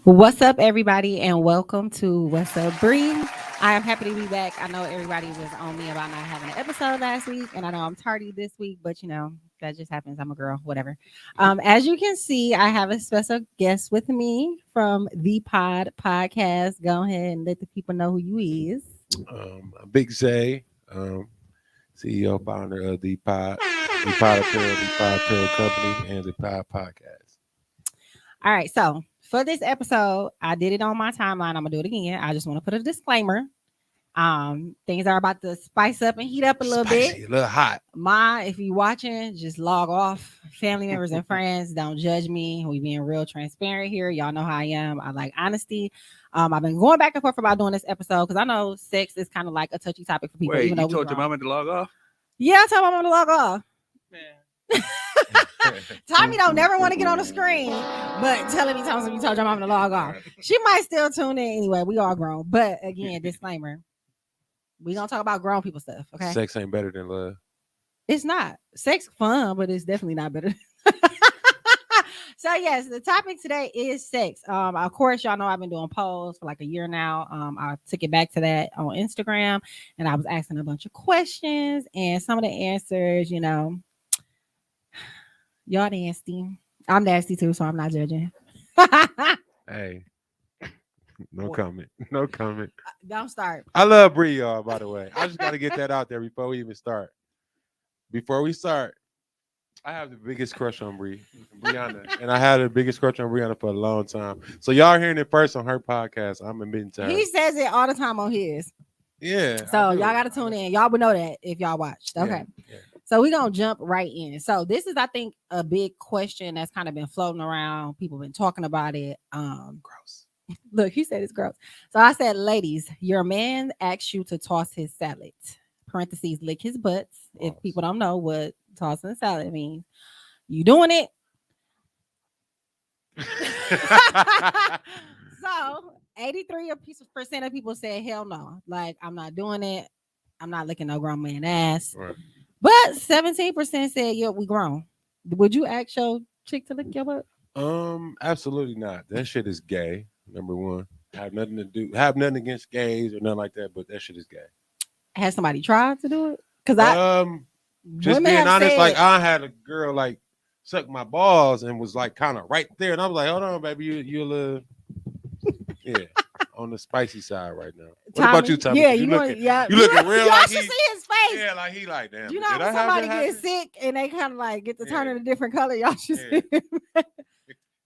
What's up, everybody, and welcome to What's Up Bree. I am happy to be back. I know everybody was on me about not having an episode last week, and I know I'm tardy this week, but that just happens. I'm a girl, whatever. As you can see, I have a special guest with me from the Podcast. Go ahead and let the people know who you is. Big Zay, CEO, founder of the Pod Apparel, the Pod Apparel Company, and the Pod Podcast. All right, so for this episode, I did it on my timeline. I'm gonna do it again. I just want to put a disclaimer. Things are about to spice up and heat up a little bit. A little hot. If you watching, just log off. Family members and friends, don't judge me. We being real transparent here. Y'all know how I am. I like honesty. I've been going back and forth about doing this episode because I know sex is kind of like a touchy topic for people. Wait, you told your mama to log off? Yeah, I told my mama to log off. Man. Tommy don't never want to get on the screen, but telling me you told your mama to log off. She might still tune in anyway. We all grown. But again, disclaimer. We gonna talk about grown people stuff, okay? Sex ain't better than love. It's not. Sex fun, but it's definitely not better. So yes, the topic today is sex. Of course, y'all know I've been doing polls for like a year now. I took it back to that on Instagram, and I was asking a bunch of questions, and some of the answers, y'all nasty. I'm nasty too, so I'm not judging. Hey, no comment. No comment. Don't start. I love Bree, y'all, by the way. I just got to get that out there before we even start. Before we start, I have the biggest crush on Brianna. And I had the biggest crush on Brianna for a long time. So y'all hearing it first on her podcast. I'm admitting to her. He says it all the time on his. Yeah. So y'all got to tune in. Y'all would know that if y'all watched. Okay. Yeah. So we're going to jump right in. So this is, I think, a big question that's kind of been floating around. People been talking about it. Gross. Look, he said it's gross. So I said, ladies, your man asks you to toss his salad. Parentheses, lick his butts. If people don't know what tossing a salad means, you doing it. So 83% of people said, hell no. Like, I'm not doing it. I'm not licking no grown man ass. Right. But 17% said, yeah, we grown. Would you ask your chick to lick your butt? Absolutely not. That shit is gay. Number one. Have nothing against gays or nothing like that, but that shit is gay. Has somebody tried to do it? Because just being honest, like I had a girl like suck my balls and was like kind of right there, and I was like, hold on, baby, you a little on the spicy side right now. What about you, Tommy? Yeah, you looking real y'all like should see his face. Yeah, like he like damn. You know when somebody gets sick and they kind of like get to turn in a different color, y'all should see him.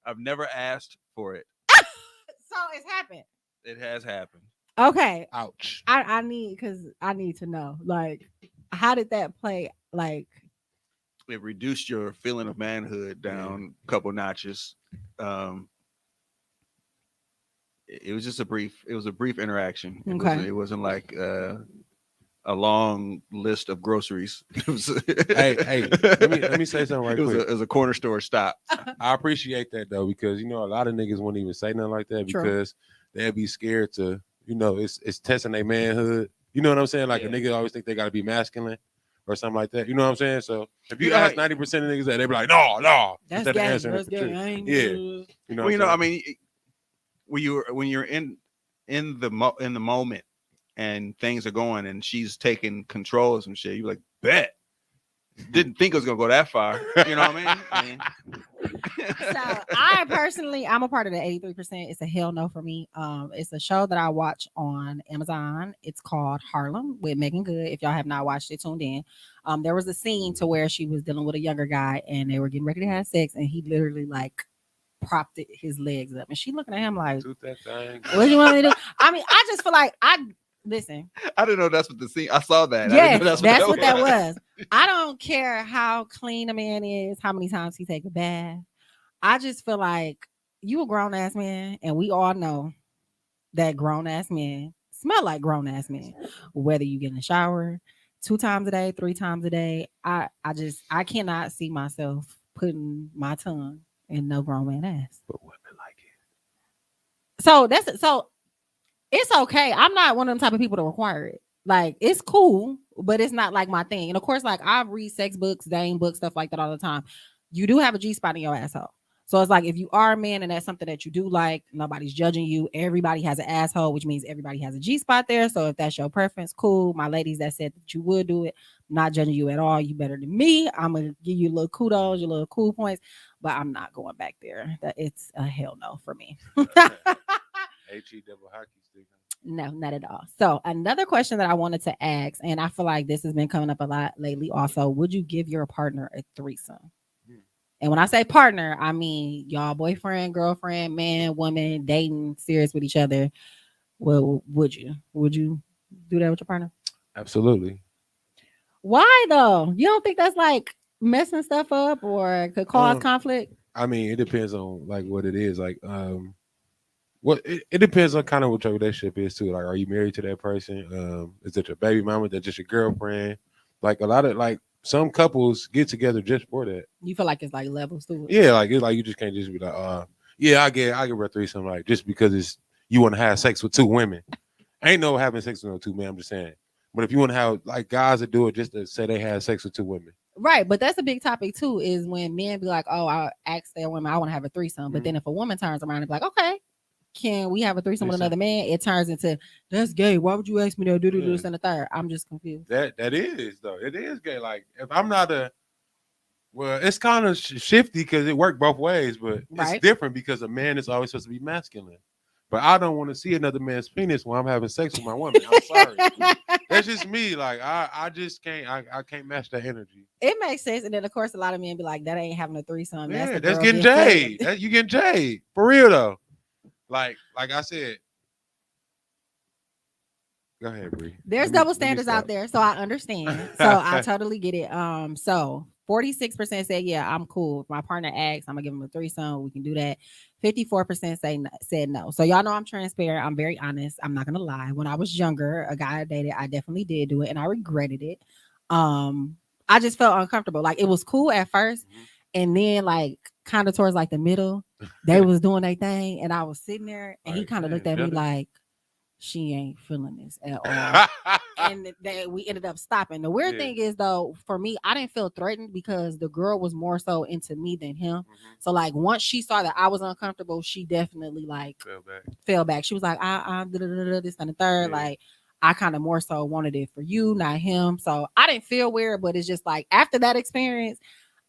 I've never asked for it. So it's happened. It has happened. Okay. Ouch. I need to know, like, how did that play? Like, it reduced your feeling of manhood down a couple notches. It was just a brief interaction. It wasn't like a long list of groceries. Hey, let me say something right quick. It was a corner store stop. I appreciate that though, because a lot of niggas wouldn't even say nothing like that because they'd be scared to, it's testing their manhood. You know what I'm saying? Like a nigga always think they gotta be masculine or something like that. You know what I'm saying? So if you ask 90% of niggas that, they be like, no, that's the gay. answer. That's gay. Yeah. I mean, when you're in the moment and things are going and she's taking control of some shit, you're like, bet. Didn't think it was gonna go that far. You know what I mean? So I'm a part of the 83%. It's a hell no for me. It's a show that I watch on Amazon. It's called Harlem with Megan Good. If y'all have not watched it, tuned in. There was a scene to where she was dealing with a younger guy and they were getting ready to have sex, and he literally like propped his legs up, and she looking at him like, Toot that thing. "What do you want me to do?" I mean, I just feel like listen. I didn't know that's what the scene. I saw that. I Yes, didn't know that's what that was. I don't care how clean a man is, how many times he take a bath. I just feel like you a grown ass man, and we all know that grown ass men smell like grown ass men. Whether you get in the shower 2 times a day, 3 times a day, I cannot see myself putting my tongue in no grown man ass. But women like it. So it's okay. I'm not one of them type of people to require it. Like, it's cool, but it's not like my thing. And of course, like, I read sex books, dame books, stuff like that all the time. You do have a G-spot in your asshole. So it's like, if you are a man and that's something that you do like, nobody's judging you. Everybody has an asshole, which means everybody has a G-spot there. So if that's your preference, cool. My ladies that said that you would do it, I'm not judging you at all. You better than me. I'm going to give you a little kudos, your little cool points, but I'm not going back there. It's a hell no for me. HE double hockey stick. No, not at all. So another question that I wanted to ask, and I feel like this has been coming up a lot lately also, would you give your partner a threesome? And when I say partner, I mean y'all boyfriend, girlfriend, man, woman, dating, serious with each other. Well, would you do that with your partner? Absolutely. Why though? You don't think that's like messing stuff up or could cause conflict? I mean, it depends on like what it is. Like, what it depends on kind of what your relationship is too. Like, are you married to that person? Is it your baby mama? Is that just your girlfriend? Like a lot of like some couples get together just for that. You feel like it's like levels to it? Yeah, like it's like you just can't just be like, yeah, I get her a threesome, like just because it's you want to have sex with 2 women. Ain't no having sex with no 2 men. I'm just saying. But if you want to have like guys that do it just to say they had sex with 2 women. Right, but that's a big topic too, is when men be like, oh, I ask their women, I want to have a threesome. But then if a woman turns around and be like, okay, can we have a threesome with another man? It turns into, that's gay. Why would you ask me to do this and the third? I'm just confused. That is though. It is gay. Like if I'm not well, it's kind of shifty because it worked both ways, but it's different because a man is always supposed to be masculine. But I don't want to see another man's penis when I'm having sex with my woman. I'm sorry. That's just me. Like I just can't. I can't match that energy. It makes sense, and then of course a lot of men be like, "That ain't having a threesome." Yeah, that's getting jade. You getting jade for real though. Like I said. Go ahead, Bree. There's double standards out there, so I understand. So I totally get it. So 46% say, yeah, I'm cool. If my partner asks, I'm gonna give him a threesome. We can do that. 54% said no. So y'all know I'm transparent. I'm very honest. I'm not gonna lie. When I was younger, a guy I dated, I definitely did do it, and I regretted it. I just felt uncomfortable. Like it was cool at first, and then like kind of towards like the middle, they was doing their thing, and I was sitting there, and he kind of looked at me like, she ain't feeling this at all. And then we ended up stopping. The weird thing is though, for me, I didn't feel threatened because the girl was more so into me than him. So like once she saw that I was uncomfortable, she definitely like fell back. She was like, this and the third. Like I kind of more so wanted it for you, not him. So I didn't feel weird, but it's just like after that experience,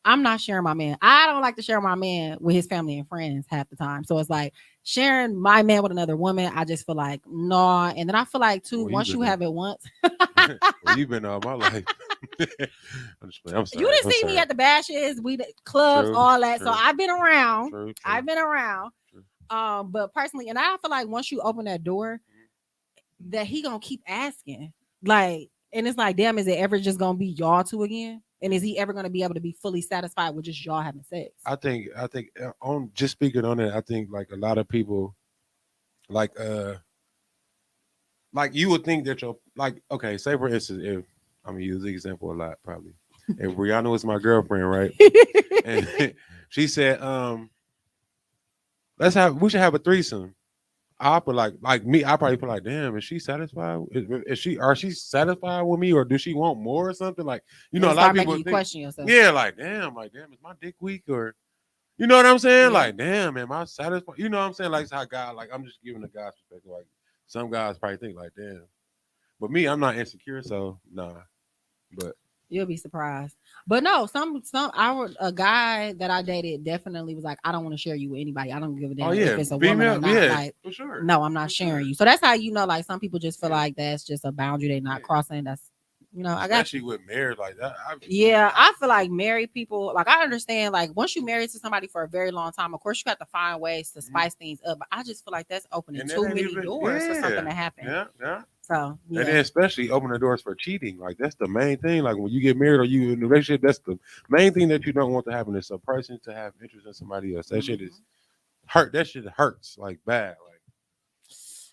I'm not sharing my man. I don't like to share my man with his family and friends half the time. So it's like sharing my man with another woman, I just feel like, no. And then I feel like, too, once you have it once. Well, you've been all my life. I'm sorry. You didn't see me at the bashes, clubs, all that. So I've been around. True. I've been around. But personally, and I feel like once you open that door, that he going to keep asking. Like, and it's like, damn, is it ever just going to be y'all two again? And is he ever going to be able to be fully satisfied with just y'all having sex? I think on just speaking on it, I think like a lot of people like you would think that okay, say for instance, if I'm gonna use the example a lot, probably. If Brianna was my girlfriend, right? And she said, we should have a threesome. I put like me, I probably put like, damn, is she satisfied? Are she satisfied with me, or does she want more or something? Like, you know, a lot of people question yourself. Yeah, like damn, is my dick weak, or you know what I'm saying? Yeah. Like, damn, am I satisfied? You know what I'm saying? Like, it's how God, like I'm just giving a guy's perspective. Like some guys probably think like, damn. But me, I'm not insecure, so nah. But you'll be surprised. But no, a guy that I dated definitely was like, I don't want to share you with anybody. I don't give a damn if it's a woman or not. Like, for sure. No, I'm not sharing you. So that's how you know, like some people just feel like that's just a boundary they're not crossing. That's You know, I got especially with marriage like that. yeah, I feel like married people, like I understand, like once you married to somebody for a very long time, of course you got to find ways to spice things up. But I just feel like that's opening And that too ain't many even- doors for something to yeah, happen. Yeah. So And then yeah, especially open the doors for cheating. Like that's the main thing. Like when you get married or you in a relationship, that's the main thing that you don't want to happen is a person to have interest in somebody else. That shit is hurt. That shit hurts like bad. Like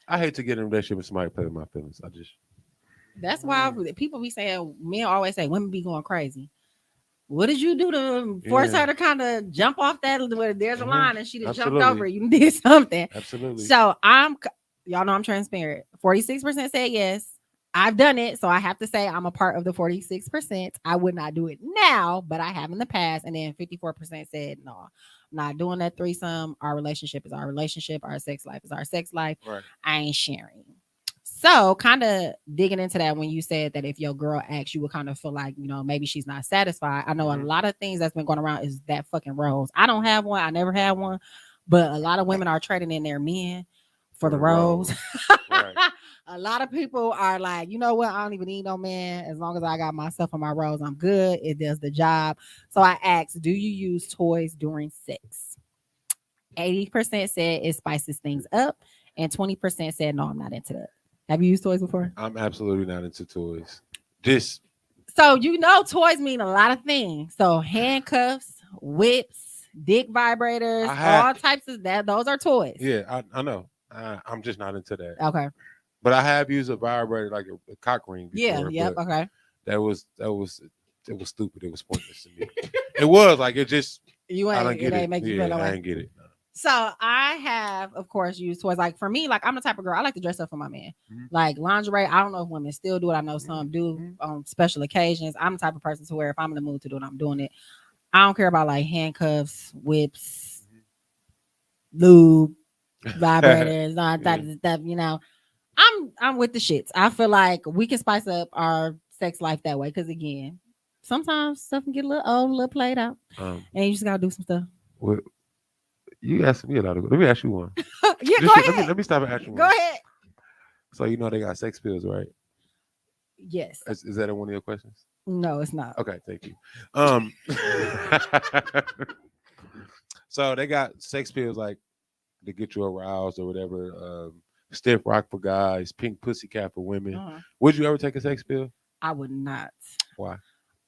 I hate to get in a relationship with somebody play with my feelings. I just that's why people be saying, men always say women be going crazy. What did you do to force Yeah. her to kind of jump off that? Where there's a Mhm. line and she just jumped Absolutely. over it. You did something. absolutely. So y'all know I'm transparent. 46% said yes. I've done it. So I have to say I'm a part of the 46%. I would not do it now, but I have in the past. And then 54% said, no, I'm not doing that threesome. Our relationship is our relationship. Our sex life is our sex life. Right. I ain't sharing. So, kind of digging into that when you said that if your girl asks, you would kind of feel like, you know, maybe she's not satisfied. I know a lot of things that's been going around is that fucking rose. I don't have one. I never had one. But a lot of women are trading in their men for the rose. Right. A lot of people are like, you know what? I don't even need no man. As long as I got myself on my rose, I'm good. It does the job. So I asked, do you use toys during sex? 80% said it spices things up, and 20% said, no, I'm not into that. Have you used toys before? I'm absolutely not into toys. Just So you know toys mean a lot of things. So handcuffs, whips, dick vibrators, all types of that. Those are toys. yeah, I know. I'm just not into that. Okay. But I have used a vibrator like a cock ring before. Yeah. Yep. But Okay. that was it was stupid. It was pointless to me. It was like it just You I ain't. don't get It it. ain't make you feel Yeah, that I way. ain't get it. No. So I have, of course, used toys. Like for me, like I'm the type of girl I like to dress up for my man. Mhm. Like lingerie. I don't know if women still do it. I know some do on special occasions. I'm the type of person to where if I'm in the mood to do it, I'm doing it. I don't care about like handcuffs, whips, lube, vibrators, all that stuff. You know, I'm with the shits. I feel like we can spice up our sex life that way. Because again, sometimes stuff can get a little old, a little played out, and you just gotta do some stuff. Well, you asked me a lot of. Let me ask you one. Yeah, Just go shit, ahead. Let me stop and ask you Go one. ahead. So you know they got sex pills, right? Yes. Is that one of your questions? No, it's not. Okay, thank you. So they got sex pills like to get you aroused or whatever. Stiff rock for guys, pink pussycat for women. Uh-huh. Would you ever take a sex pill? I would not. Why?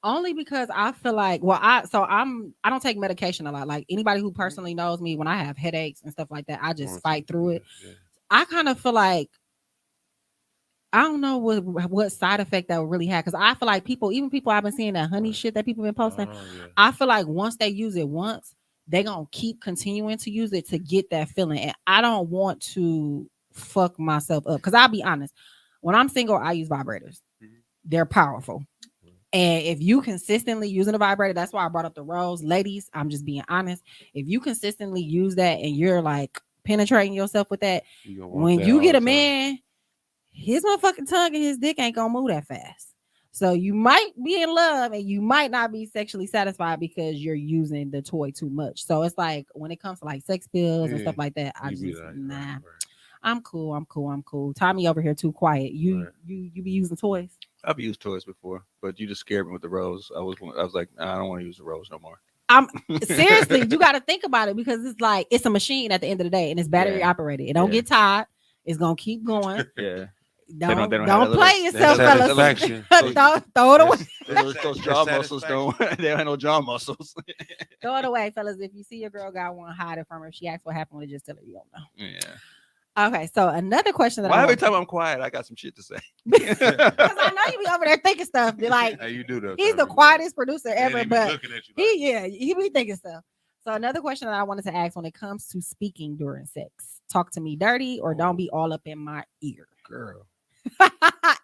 Only because I feel like, well, I don't take medication a lot. Like anybody who personally knows me, when I have headaches and stuff like that, I just fight through it. Yeah. I kind of feel like I don't know what side effect that would really have, because I feel like even people I've been seeing that honey shit that people been posting. Oh, yeah. I feel like once they use it once, they gonna keep continuing to use it to get that feeling, and I don't want to fuck myself up. Because I'll be honest, when I'm single, I use vibrators. They're powerful. And if you consistently using a vibrator, that's why I brought up the rose. Ladies, I'm just being honest. If you consistently use that and you're like penetrating yourself with that, when you get a man, his motherfucking tongue and his dick ain't gonna move that fast. So you might be in love and you might not be sexually satisfied because you're using the toy too much. So it's like when it comes to like sex pills and stuff like that, I just nah. Right. I'm cool. Tommy over here too quiet. You be using toys? I've used toys before, but you just scared me with the rose. I was like, nah, I don't want to use the rose no more. Seriously, you got to think about it, because it's like it's a machine at the end of the day, and it's battery operated. It don't get tired. It's gonna keep going. Yeah. Don't play yourself, fellas. Throw it away. Those jaw muscles don't. They don't have no jaw muscles. Throw it away, fellas. If you see your girl got one, hide it from her. If she asks what happened, just tell her you don't know. Yeah. Okay, so another question that why every time I'm quiet, I got some shit to say. Because I know you be over there thinking stuff. Be like, hey, you do that. He's the quietest producer ever, but he he be thinking stuff. So another question that I wanted to ask when it comes to speaking during sex: talk to me dirty or don't be all up in my ear. Girl.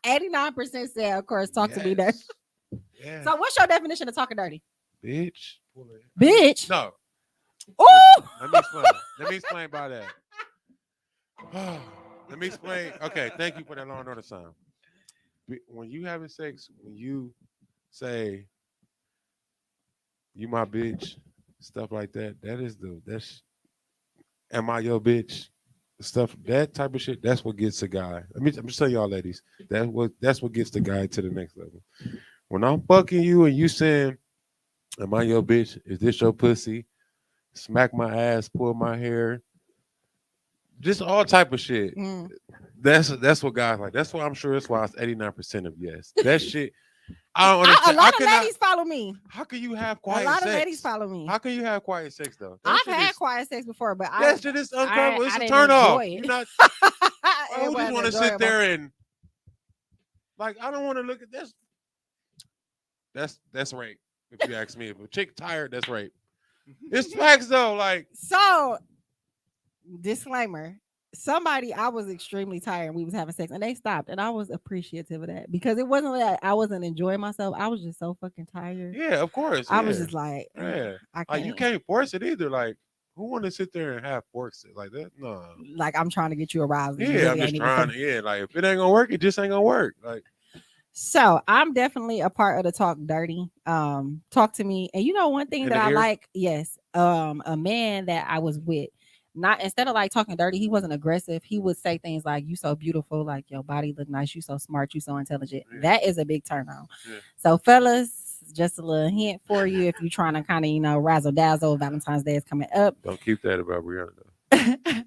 89% said, of course, talk to me dirty. Yeah. So what's your definition of talking dirty? Bitch. Bitch. No. Ooh. Let me explain by that. Let me explain. Okay, thank you for that Law and Order sound. When you having sex, when you say you my bitch, stuff like that, that's am I your bitch? stuff, that type of shit, that's what gets a guy. I'm just telling y'all ladies, that's what gets the guy to the next level. When I'm fucking you and you saying, am I your bitch? Is this your pussy? Smack my ass, pull my hair, just all type of shit. Mm. That's what guys like. That's why I'm sure that's why it's 89% of yes. That shit. I don't A understand. lot of ladies follow me. How can you have A quiet lot sex? of ladies follow me. How can you have quiet sex though? That I've shit had is- quiet sex before, but That shit is uncomfortable. It's I a didn't turn off. enjoy it. You're not. It I don't just wasn't want to sit enjoyable. there and like I don't want to look at this. That's rape. If you ask me, if a chick tired, that's rape. It's facts though. Like So, disclaimer. I was extremely tired and we was having sex and they stopped and I was appreciative of that because it wasn't that I wasn't enjoying myself. I was just so fucking tired. yeah, of course. I was yeah. just like, yeah. I can't. Like you can't force it either. Like who want to sit there and have force it like that? No. Like I'm trying to get you aroused. and you Yeah, really I'm just ain't even trying. fucking- Yeah, like if it ain't gonna work, it just ain't gonna work. Like So I'm definitely a part of the talk dirty. Talk to me. And you know one thing In that the I ear? like, yes, a man that I was with, not instead of like talking dirty, he wasn't aggressive. He would say things like, "You so beautiful, like your body look nice, you so smart, you so intelligent." Yeah. That is a big turn on. Yeah. So fellas, just a little hint for you if you're trying to kind of razzle dazzle. Valentine's Day is coming up. don't keep that about Rihanna though.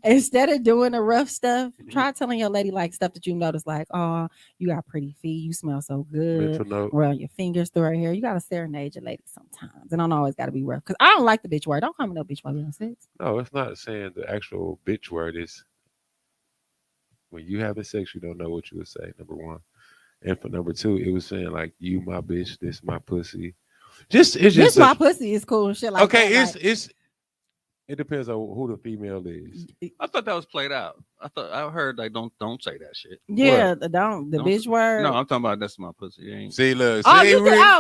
Instead of doing the rough stuff, Mm-hmm. try telling your lady like stuff that you notice, like, "Oh, you got pretty feet, you smell so good." Mental note. Run your fingers through her hair. You gotta serenade your lady sometimes. It don't always gotta be rough. Cause I don't like the bitch word. Don't call me no bitch while we on sex. No, it's not saying the actual bitch word is when you having sex, you don't know what you would say, number one. And for number two, it was saying like you my bitch, this my pussy. It's This just my pussy is cool and shit like okay, that. it depends on who the female is. I thought that was played out. I heard like don't say that shit. yeah, the Don't bitch say- word. No, I'm talking about that's my pussy. It ain't. See, look, Oh, see,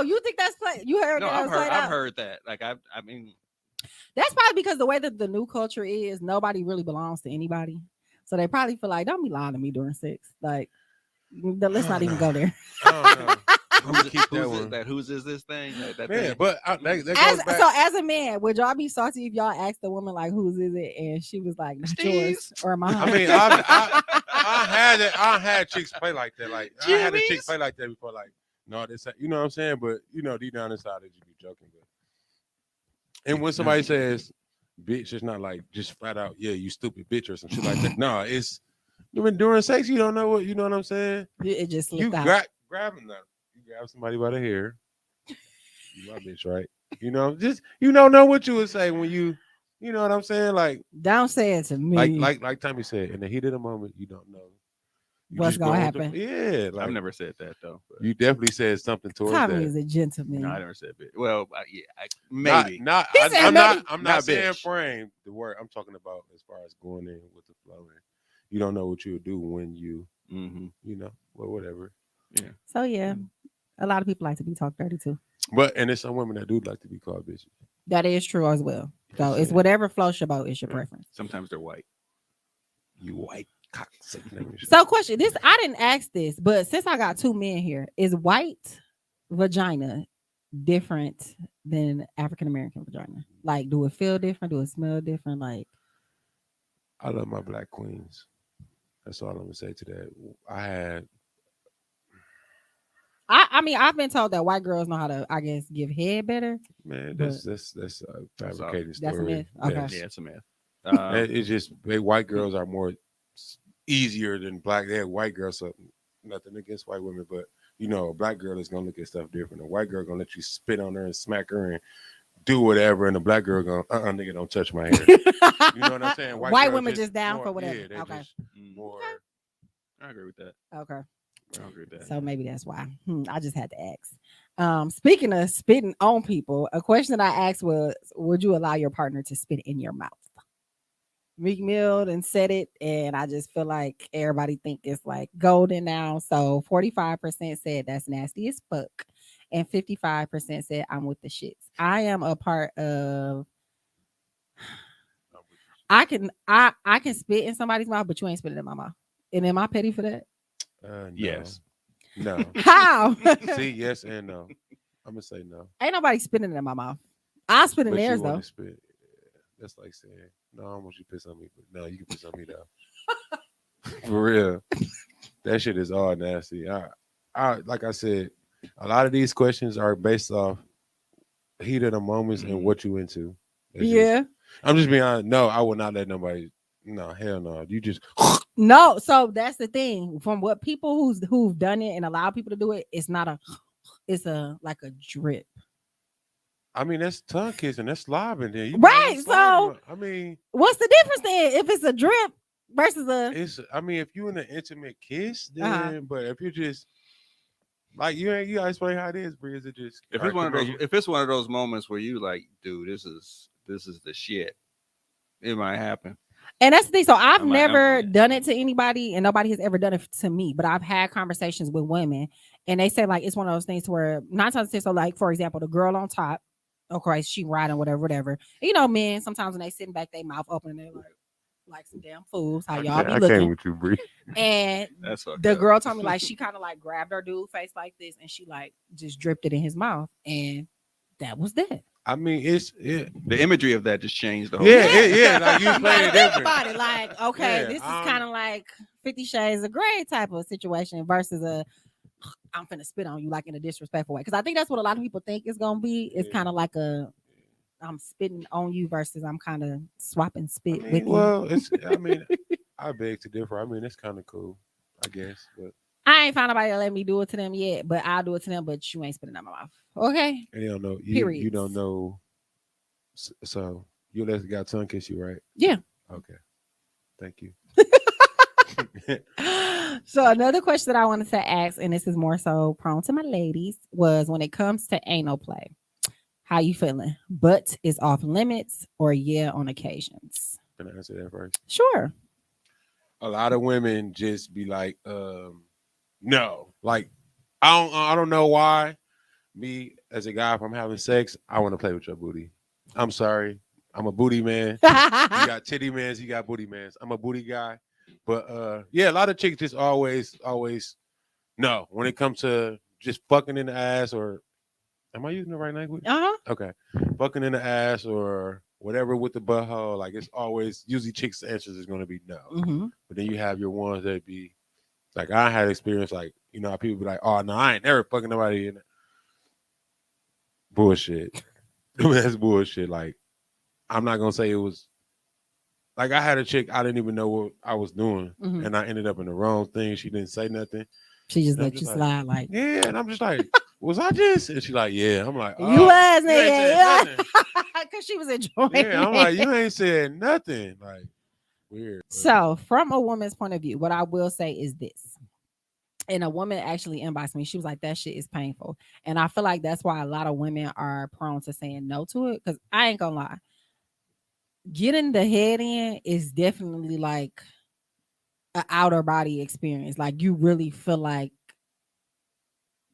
you think that's play? You heard No, that I've was heard. played I've out? heard that. Like I mean, That's probably because the way that the new culture is, nobody really belongs to anybody. So they probably feel like, don't be lying to me during sex. Like, let's not even go there. I don't know. I'm gonna keep that who's one. that? Whose is this thing? That Man, thing? but that goes back. So as a man, would y'all be salty if y'all asked the woman like, whose is it, and she was like, not yours Steve's. or mine? I mean, I had it. I had chicks play like that. Like I had a chick Jimmy's? play like that before. Like, no, this, you know what I'm saying? But deep down inside, they just be joking. But and when somebody says "bitch," it's not like just flat out, yeah, you stupid bitch or some shit like that. No, it's during sex. You don't know what I'm saying. It just You slipped out. grab them now. You grab somebody by the hair. You my bitch, right? Just you don't know what you would say when you know what I'm saying? Like Don't say it to me. like Tommy said, in the heat of the moment, you don't know. You What's just gonna go with the- happen. yeah, like I've never said that though. But you definitely said something towards Tommy that. is a gentleman. no, I never said bitch. Well, maybe. He said I'm maybe. not Not saying bitch. frame the word. I'm talking about as far as going in with the flow. And you don't know what you would do when you, Mm-hmm. well, whatever. So yeah, a lot of people like to be talked dirty too. But and there's some women that do like to be called bitches. That is true as well. So Yes, it's yeah. whatever floats your boat is your Yeah. preference. Sometimes they're white. You white cocksucker. So question this, I didn't ask this, but since I got two men here, is white vagina different than African American vagina? Like, do it feel different? Do it smell different? Like, I love my black queens. That's all I'm gonna say to that. I mean, I've been told that white girls know how to, I guess, give head better. Man, But- that's a fabricated That's a story. myth. Okay. Yes. Yeah, it's a myth. It's just white girls are more easier than black. They're white girls, so nothing against white women, but a black girl is gonna look at stuff different. A white girl gonna let you spit on her and smack her and do whatever, and a black girl gonna nigga, don't touch my hair. You know what I'm saying? White girls women just down more- for whatever. Yeah, they Okay. just more. I agree with that. Okay. I agree with that. So maybe that's why. I just had to ask. Speaking of spitting on people, a question that I asked was, would you allow your partner to spit in your mouth? Meek Mill and said it, and I just feel like everybody think it's like golden now. So 45% said that's nasty as fuck, and 55% said I'm with the shits. I am a part of. I can spit in somebody's mouth, but you ain't spitting in my mouth. And am I petty for that? No. Yes. No. How? See, yes and no. I'm gonna say no. Ain't nobody spitting in my mouth. I spit in But you theirs wanna though. spit. That's like saying, no, I don't want you to piss on me, but no, you can piss on me though. For real. That shit is all nasty. I like I said, a lot of these questions are based off heat of the moments and what you into. I'm just being honest. No, I would not let nobody. No, hell no. You just No, so that's the thing. From what people who've done it and allow people to do it, it's not a, it's a like a drip. I mean, that's tongue kissing. That's slobbing. Then Right. So I mean, what's the difference then if it's a drip versus a? it's. I mean, if you in an intimate kiss, then. But if you're just like you ain't, you gotta explain how it is, Bree. Is it just If it's one of those, if it's one of those moments where you like, dude, this is the shit. It might happen. And that's the thing. So I've I'm never like, done it to anybody, and nobody has ever done it to me. But I've had conversations with women, and they say like it's one of those things where 9 times out of 10, so like for example, the girl on top, of course, she riding whatever. You know, men sometimes when they sitting back, they mouth open, and they're like some damn fools. How y'all be I looking? came with you, Bree. And That's the girl told me like she kind of like grabbed her dude face like this, and she like just dripped it in his mouth, and that was that. I mean, the imagery of that just changed the whole. Yeah. Like you playing it Think different. about it, like okay, Yeah, this is kind of like 50 Shades of Grey type of situation versus a I'm finna spit on you like in a disrespectful way. Because I think that's what a lot of people think it's gonna be. It's kind of like a I'm spitting on you versus I'm kind of swapping spit with you. Well, it's. I mean, I beg to differ. I mean, it's kind of cool, I guess. But I ain't found nobody to let me do it to them yet, but I'll do it to them. But you ain't spitting out my mouth, okay? and you don't know. You Periods. don't know. So you let the guy tongue kiss you, right? Yeah. Okay. Thank you. So another question that I wanted to ask, and this is more so prone to my ladies, was when it comes to anal play, how you feeling? Butt is off limits or yeah on occasions? Can I answer that first? Sure. A lot of women just be like, no. Like, I don't know why. Me as a guy, if I'm having sex, I want to play with your booty. I'm sorry. I'm a booty man. You got titty mans, you got booty mans. I'm a booty guy. But yeah, a lot of chicks just always no. When it comes to just fucking in the ass, or am I using the right language? Okay. Fucking in the ass or whatever with the butthole, like it's always usually chicks' answers is gonna be no. Mm-hmm. But then you have your ones that be like, I had experience, like, you know, people be like, oh no, I ain't never fucking nobody in it. Bullshit. That's bullshit. Like, I'm not gonna say it was like I had a chick, I didn't even know what I was doing, and I ended up in the wrong thing. She didn't say nothing. She just let you slide, like, yeah, and I'm just like, was I just? And she like, yeah. I'm like, oh, you was, yeah, because she was enjoying. Yeah, I'm like, you ain't said nothing, like weird. So, from a woman's point of view, what I will say is this. And a woman actually inboxed me. She was like, that shit is painful. And I feel like that's why a lot of women are prone to saying no to it. Because I ain't gonna lie. Getting the head in is definitely like an outer body experience. Like you really feel like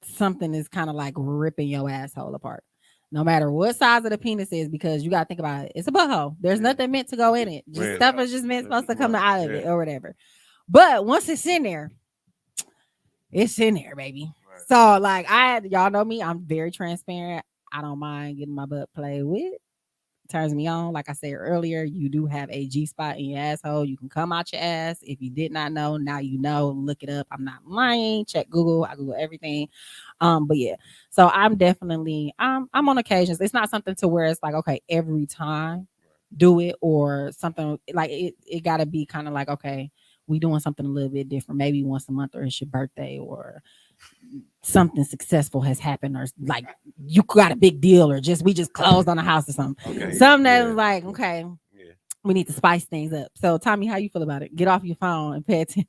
something is kind of like ripping your asshole apart. No matter what size of the penis is, because you gotta think about it. It's a butthole. There's nothing meant to go in it. Just stuff is just meant supposed to come out of it or whatever. But once it's in there, it's in there, baby. Right. So like y'all know me, I'm very transparent. I don't mind getting my butt played with. Turns me on. Like I said earlier, you do have a G spot in your asshole. You can come out your ass. If you did not know, now you know. Look it up. I'm not lying. Check Google. I Google everything. But yeah. So I'm definitely I'm on occasions. It's not something to where it's like, okay, every time do it, or something like it gotta be kind of like, okay, we doing something a little bit different. Maybe once a month, or it's your birthday, or something successful has happened, or like you got a big deal, or just we just closed on a house or something. Okay. Something that was like, okay, we need to spice things up. So Tommy, how you feel about it? Get off your phone and pay attention.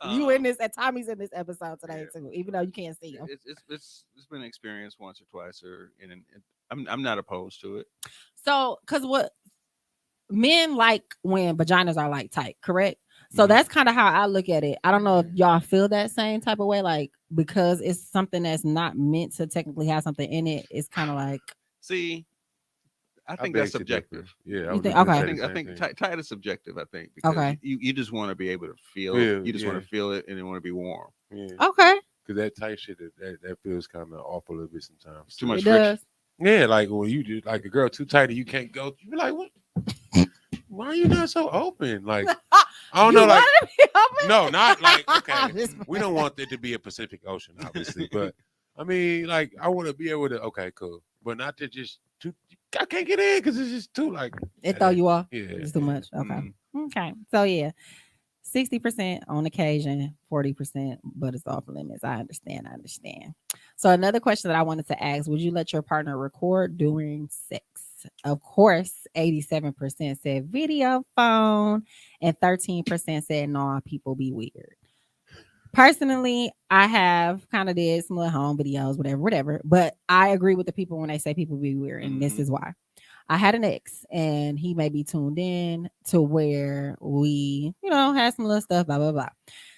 You in this, and Tommy's in this episode today too, even though you can't see him. It's been experienced once or twice, or I'm not opposed to it. So, because what men like when vaginas are like tight, correct? So that's kind of how I look at it. I don't know if y'all feel that same type of way, like because it's something that's not meant to technically have something in it. It's kind of like, see, I think that's subjective. Yeah, okay. I think tight is subjective. I think because you just want to be able to feel. You just want to feel it, and you want to be warm. Yeah. Okay. Because that tight shit that feels kind of off a little bit sometimes. Too much friction. Yeah, like when you do like a girl too tight and you can't go, you be like, what? Why are you not so open? Like I don't You know, like want to be open? no, not like okay. Just We don't want it to be a Pacific Ocean, obviously, but I mean, like I want to be able to. Okay, cool, but not to just too. I can't get in because it's just too like. It throw you off. Yeah, It's too much. Okay. Mm. Okay. So yeah, 60% on occasion, 40%, but it's off limits. I understand. So another question that I wanted to ask: would you let your partner record during sex? Of course, 87% said video phone, and 13% said no. People be weird. Personally, I have kind of did some little home videos, whatever. But I agree with the people when they say people be weird, and this is why. I had an ex, and he may be tuned in to where we, had some little stuff, blah blah blah.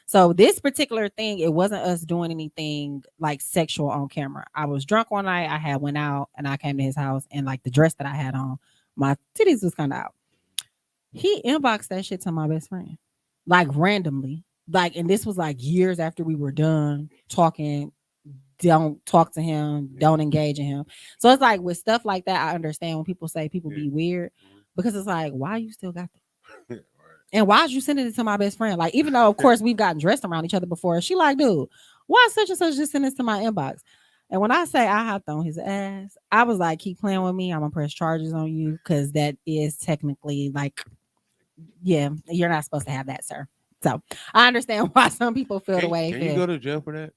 So this particular thing, it wasn't us doing anything like sexual on camera. I was drunk one night. I had went out, and I came to his house, and like the dress that I had on, my titties was kind of out. He inboxed that shit to my best friend, like randomly. Like, and this was like years after we were done talking. Don't talk to him, don't engage in him. So it's like with stuff like that, I understand when people say people be weird, because it's like, why you still got that? And why is you sending it to my best friend? Like, even though of course we've gotten dressed around each other before, she like, dude, why such and such just send this to my inbox? And when I say I hopped on his ass, I was like, keep playing with me, I'm gonna press charges on you, because that is technically like, yeah, you're not supposed to have that, sir. So I understand why some people feel the way. Can you go to jail for that?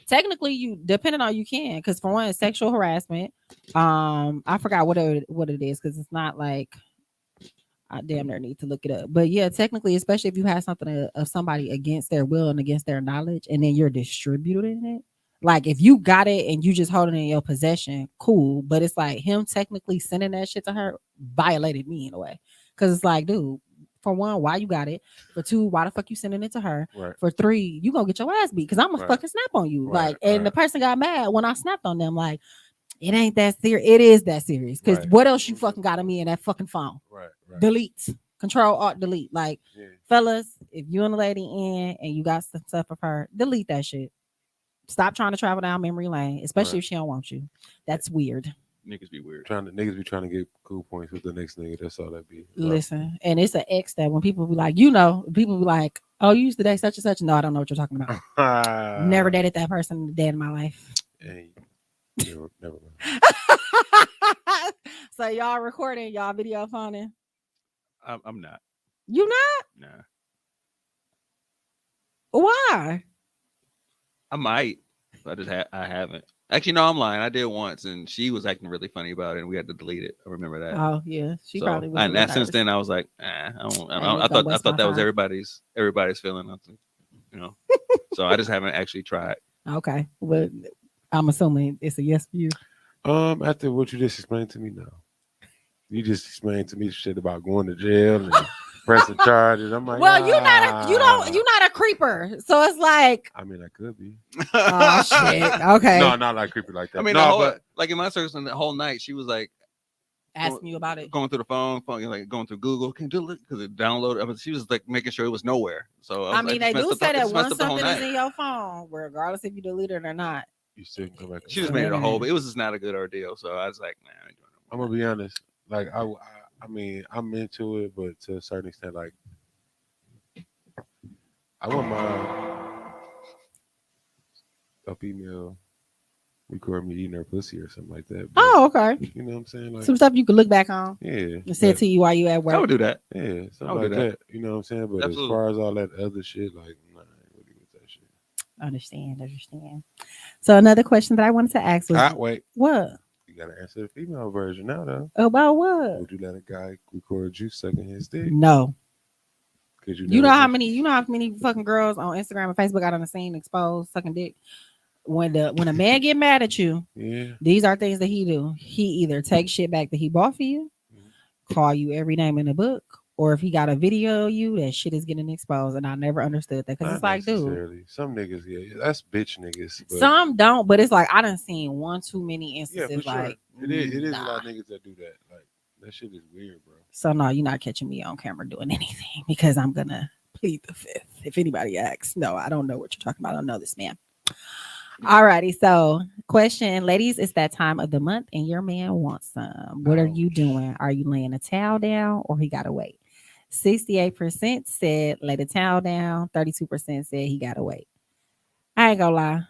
Technically, you, depending on, you can, because for one, it's sexual harassment. I forgot what it is, because it's not like I damn near need to look it up. But yeah, technically, especially if you have something of somebody against their will and against their knowledge, and then you're distributing it. Like if you got it and you just hold it in your possession, cool. But it's like him technically sending that shit to her violated me in a way, because it's like, dude, for one, why you got it? For two, why the fuck you sending it to her? Right. For three, you gonna get your ass beat, because I'm gonna fucking snap on you. Right, Like, and the right. person got mad when I snapped on them. Like, it ain't that serious. It is that serious. Because Right. what else you fucking got of me in that fucking phone? Right. Delete. Control Alt Delete. Like, Yeah. fellas, if you and the lady in and you got some stuff of her, delete that shit. Stop trying to travel down memory lane, especially if she don't want you. That's weird. Niggas be weird. Niggas be trying to get cool points with the next nigga. That's all that be. Listen, and it's an ex that when people be like, people be like, oh, you used to date such and such. No, I don't know what you're talking about. Never dated that person a day in my life. Hey, never mind. So y'all recording, y'all video phoning? I'm not. You not? Nah. Why? I might. I haven't. Actually, no, I'm lying. I did once, and she was acting really funny about it, and we had to delete it. I remember that. Oh yeah, she So, probably was. and since then, I was like, I gonna thought waste my that was time. everybody's feeling. So I just haven't actually tried. Okay, but I'm assuming it's a yes for you. After what you just explained to me, no. You just explained to me shit about going to jail and pressing charges. I'm like, Well, you're not a creeper, so it's like, I mean, I could be. oh shit. Okay, No, not like creepy like that. I mean, no, but like in my circumstance, the whole night she was like asking you about it. going through the phone, like going through Google, can you do it? Because it downloaded. I mean, she was like making sure it was nowhere. So I mean, they do say that once something is night. in your phone, regardless if you delete it or not, you still can come back. She just made it a whole, but it was just not a good ordeal. So I was like, man, I ain't doing it. I'm gonna be honest. Like I mean, I'm into it, but to a certain extent, like I want a female record me eating her pussy or something like that. But, oh, okay. You know what I'm saying? Like, Some stuff you could look back on yeah. and say it to you while you at work. I would do that. Yeah, something I would like do that. You know what I'm saying? But Absolutely. as far as all that other shit, like, nah, I ain't really with that shit. Understand. So another question that I wanted to ask was, Wait. what? You gotta answer the female version now, though. About what? Would you let a guy record you sucking his dick? No. Cause You know how many fucking girls on Instagram and Facebook got on the scene exposed sucking dick? When a man get mad at you, yeah, these are things that he do. He either take shit back that he bought for you, call you every name in the book, or if he got a video of you, that shit is getting exposed. And I never understood that, because it's like, dude, some niggas, yeah, that's bitch niggas. But some don't, but it's like I done seen one too many instances. yeah, for like sure. It is nah. a lot of niggas that do that. Like that shit is weird, bro. So no, you're not catching me on camera doing anything, because I'm gonna plead the fifth. If anybody asks, no, I don't know what you're talking about. I don't know this man. Alrighty, so question, ladies, it's that time of the month and your man wants some. What are you doing? Are you laying a towel down, or he gotta wait? 68% said lay the towel down. 32% said he gotta wait. I ain't gonna lie.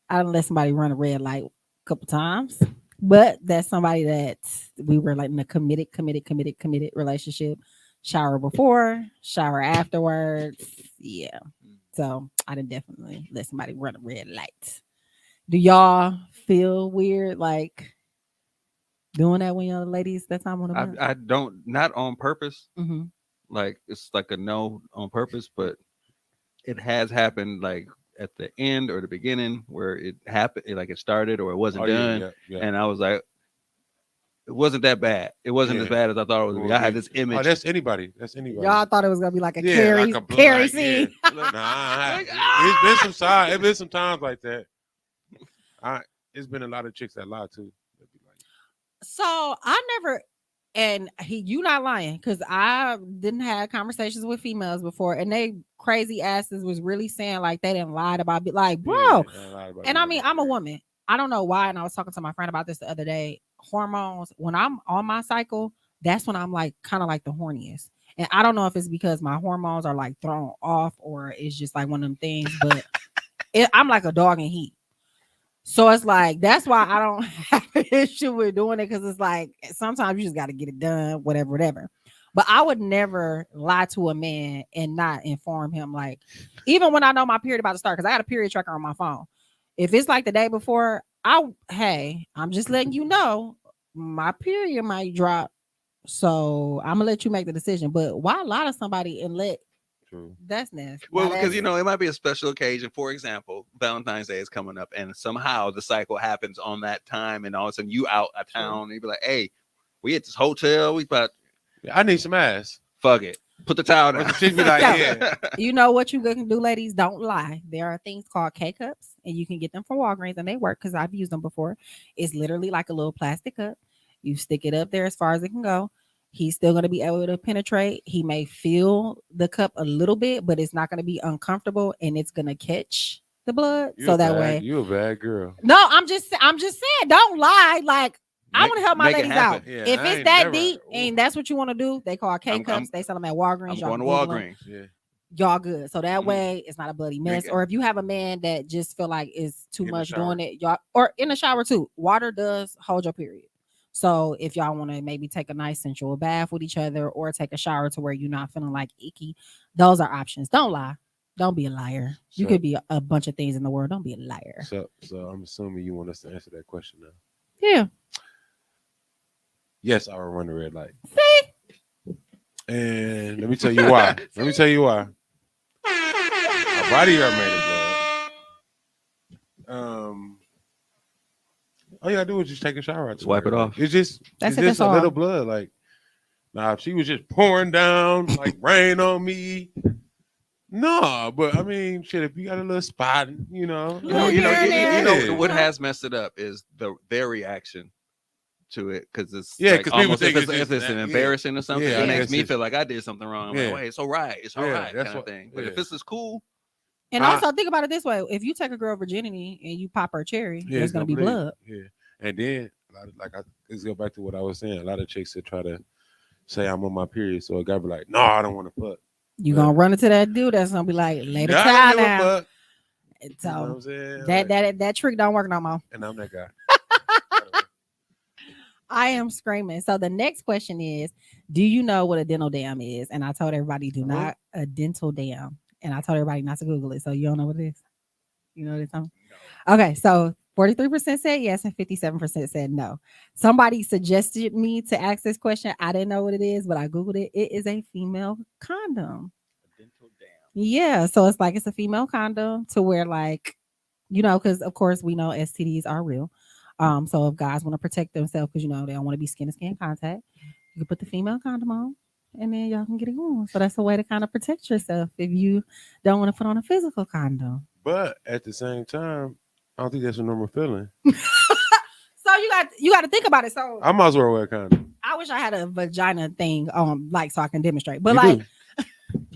I done let somebody run a red light a couple times, but that's somebody that we were like in a committed relationship. Shower before, shower afterwards. Yeah. So I done definitely let somebody run a red light. Do y'all feel weird like doing that when you're ladies that time on the month? I don't, not on purpose. Mm-hmm. Like it's like a no on purpose, but it has happened like at the end or the beginning where it happened, like it started or it wasn't done, and I was like, it wasn't that bad. It wasn't as bad as I thought it was gonna be. I had this image. Oh, that's anybody. That's anybody. Y'all thought it was gonna be like a Carrie scene. Nah, it's been some time. It's been some times like that. It's been a lot of chicks that lie too. So I never, and you not lying, because I didn't have conversations with females before, and they crazy asses was really saying like they didn't lie about it. Like, bro. And I mean, I'm a woman. I don't know why. And I was talking to my friend about this the other day. Hormones, when I'm on my cycle, that's when I'm like kind of like the horniest. And I don't know if it's because my hormones are like thrown off or it's just like one of them things, but I'm like a dog in heat. So it's like, that's why I don't have an issue with doing it, because it's like sometimes you just got to get it done, whatever. But I would never lie to a man and not inform him. Like, even when I know my period about to start, because I got a period tracker on my phone. If it's like the day before, I'm just letting you know my period might drop. So I'm gonna let you make the decision. But why lie to somebody and let that's nasty. Well, because it might be a special occasion. For example, Valentine's Day is coming up, and somehow the cycle happens on that time, and all of a sudden you out of town, and you be like, "Hey, we at this hotel. I need some ass. Fuck it. Put the towel down." Be like, yeah. You know what you can do, ladies? Don't lie. There are things called K-cups, and you can get them from Walgreens, and they work because I've used them before. It's literally like a little plastic cup. You stick it up there as far as it can go. He's still going to be able to penetrate. He may feel the cup a little bit, but it's not going to be uncomfortable, and it's going to catch the blood. Way you a bad girl. No, I'm just saying, don't lie. Like, I want to help my ladies out. Yeah, if it's that deep and that's what you want to do, they call K-cups. They sell them at Walgreens. I'm going to Walgreens. Yeah. Y'all good. So that way it's not a bloody mess. Or if you have a man that just feel like it's too much doing it, y'all, or in the shower too. Water does hold your period. So if y'all want to maybe take a nice sensual bath with each other or take a shower to where you're not feeling like icky, those are options. Don't lie. Don't be a liar. You could be a bunch of things in the world. Don't be a liar. So I'm assuming you want us to answer that question now. Yeah. Yes, I will run the red light. See? And let me tell you why. My body are made of blood. All you gotta do is just take a shower. Just wipe it off. It's just a little blood. Like, nah, if she was just pouring down like rain on me. No, but I mean, shit. If you got a little spot, you know what has messed it up is their reaction to it, because it's because people think it's embarrassing or something. It makes me feel like I did something wrong. I'm like, wait, it's all right, kind of thing. But if this is cool. And also think about it this way: if you take a girl virginity and you pop her cherry, there's gonna be blood. Yeah, and then let's go back to what I was saying. A lot of chicks that try to say I'm on my period, so a guy be like, "No, I don't want to fuck." You gonna run into that dude that's gonna be like, "Lay the towel down." So you know what I'm saying? That trick don't work no more. And I'm that guy. I am screaming. So the next question is, do you know what a dental dam is? And I told everybody, not a dental dam. And I told everybody not to Google it. So you don't know what it is? You know what it's talking? No. Okay, so 43% said yes and 57% said no. Somebody suggested me to ask this question. I didn't know what it is, but I Googled it. It is a female condom. A dental dam. Yeah, so it's a female condom to where because of course we know STDs are real. So if guys want to protect themselves because they don't want to be skin to skin contact, you can put the female condom on and then y'all can get it on. So that's a way to kind of protect yourself if you don't want to put on a physical condom. But at the same time, I don't think that's a normal feeling. So you got to think about it. So I might as well wear a condom. I wish I had a vagina thing so I can demonstrate. But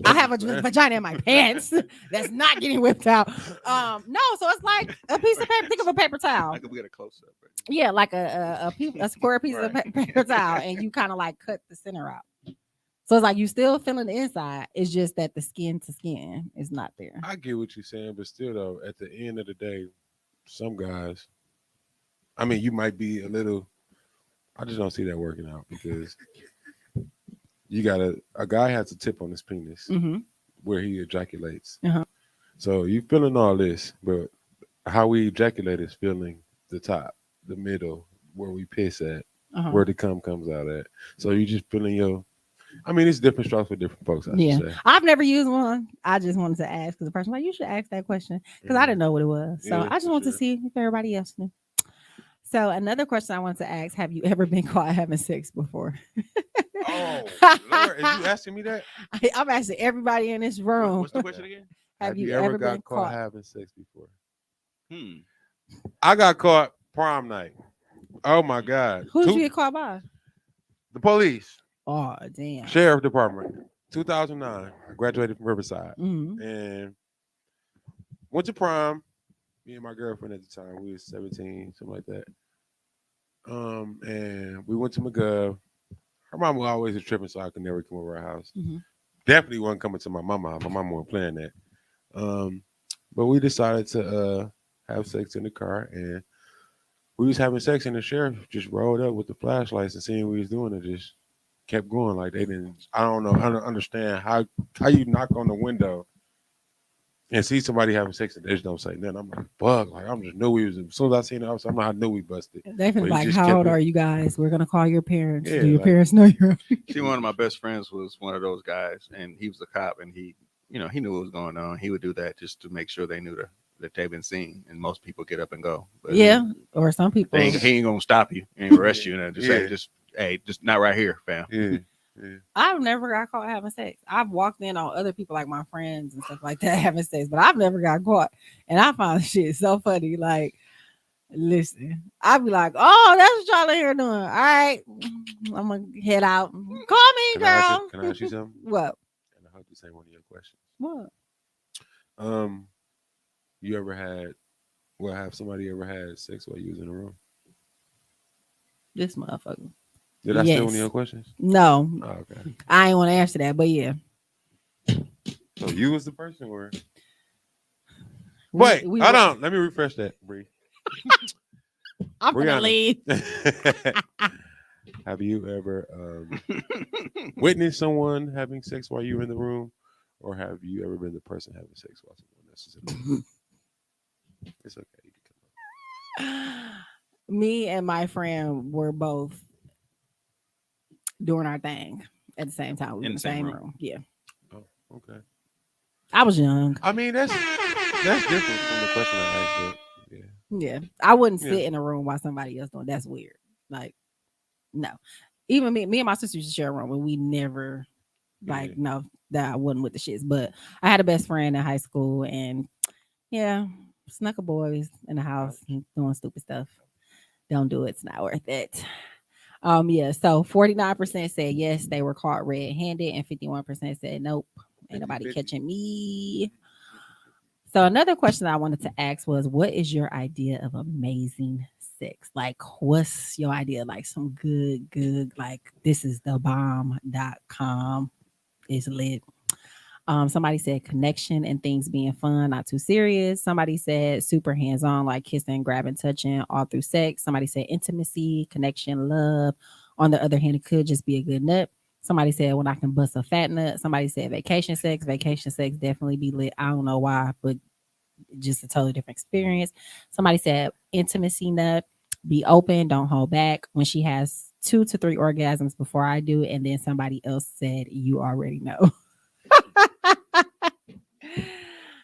I have a vagina in my pants that's not getting whipped out. No, so it's like a piece of paper. Think of a paper towel. I could get a close up. Right? Yeah, like a square piece of paper towel, and you kind of cut the center out. So it's like you still feeling the inside. It's just that the skin to skin is not there. I get what you're saying, but still though, at the end of the day, some guys, I mean, you might be a little. I just don't see that working out because you gotta. A guy has a tip on his penis Mm-hmm. where he ejaculates. Uh-huh. So you feeling all this, but how we ejaculate is feeling the top, the middle, where we piss at, Uh-huh. where the cum comes out at. So you just feeling your. I mean, it's different strokes for different folks. I Yeah. should say. I've never used one. I just wanted to ask because the person was like, you should ask that question because I didn't know what it was. So Yeah, I just for wanted to sure. see if everybody else knew. So another question I wanted to ask: have you ever been caught having sex before? Oh Lord, is you asking me that? I'm asking everybody in this room. What's the question again? Have you ever been got caught caught? having sex before? Hmm. I got caught prom night. Oh my God. Who did you get caught by? The police, Oh damn. sheriff department, 2009. I graduated from Riverside Mhm. and went to prom. Me and my girlfriend at the time, we was 17, something like that. And we went to McGov. Her mom was always tripping, so I could never come over her house. Mhm. Definitely wasn't coming to my mama house. My mama wasn't playing that. But we decided to have sex in the car, and we was having sex, and the sheriff just rolled up with the flashlights and seeing what we was doing, and just kept going. Like they didn't. I don't know. I don't understand how you knock on the window and see somebody having sex and they just don't say nothing. I'm like, fuck. Like I'm just knew we was. As soon as I seen the officer, I knew we busted. They But been he like, just how kept old it- are you guys? We're gonna call your parents. Yeah, Do your like- parents know you're? See, one of my best friends was one of those guys, and he was a cop, and he knew what was going on. He would do that just to make sure they knew that they've been seen, and most people get up and go. But Yeah, or some people. he ain't gonna stop you and arrest you, and just say, Yeah. just not right here, fam. Yeah. I've never got caught having sex. I've walked in on other people like my friends and stuff like that having sex, but I've never got caught. And I find shit so funny. Like, listen, I'd be like, oh, that's what y'all in here doing. All right, I'm gonna head out. Call me, Can I girl. ask you something? What? And I hope this ain't one of your questions. What? You ever had? Well, have somebody ever had sex while you was in the room? This motherfucker. Did I steal one of Yes. your questions? No, Oh, okay. I ain't want to answer that, but yeah. So you was the person, or We- wait? we Hold were- on. Let me refresh that, Bree. I'm gonna Brianna. leave. Have you ever witnessed someone having sex while you were in the room, or have you ever been the person having sex while someone else is in the room? It's okay. You can come up. Me and my friend were both doing our thing at the same time. We were in the same room. Yeah. Oh, okay. I was young. I mean, that's different from the question I asked. But yeah. Yeah. I wouldn't Yeah. sit in a room while somebody else doing. That's weird. Like, no. Even me and my sister used to share a room and we never like Yeah. no that I wasn't with the shits. But I had a best friend in high school and yeah, snuck a boys in the house and doing stupid stuff. Don't do it. It's not worth it. Yeah, so 49% said yes, they were caught red-handed, and 51% said nope, ain't nobody 50-50. catching me. So another question I wanted to ask was, what is your idea of amazing sex? Like, what's your idea? Like some good, like this is the bomb.com is lit. Somebody said connection and things being fun, not too serious. Somebody said super hands-on, like kissing, grabbing, touching, all through sex. Somebody said intimacy, connection, love. On the other hand, it could just be a good nut. Somebody said when I can bust a fat nut. Somebody said vacation sex. Vacation sex definitely be lit. I don't know why, but just a totally different experience. Somebody said intimacy nut. Be open, don't hold back. When she has 2 to 3 orgasms before I do, and then somebody else said you already know.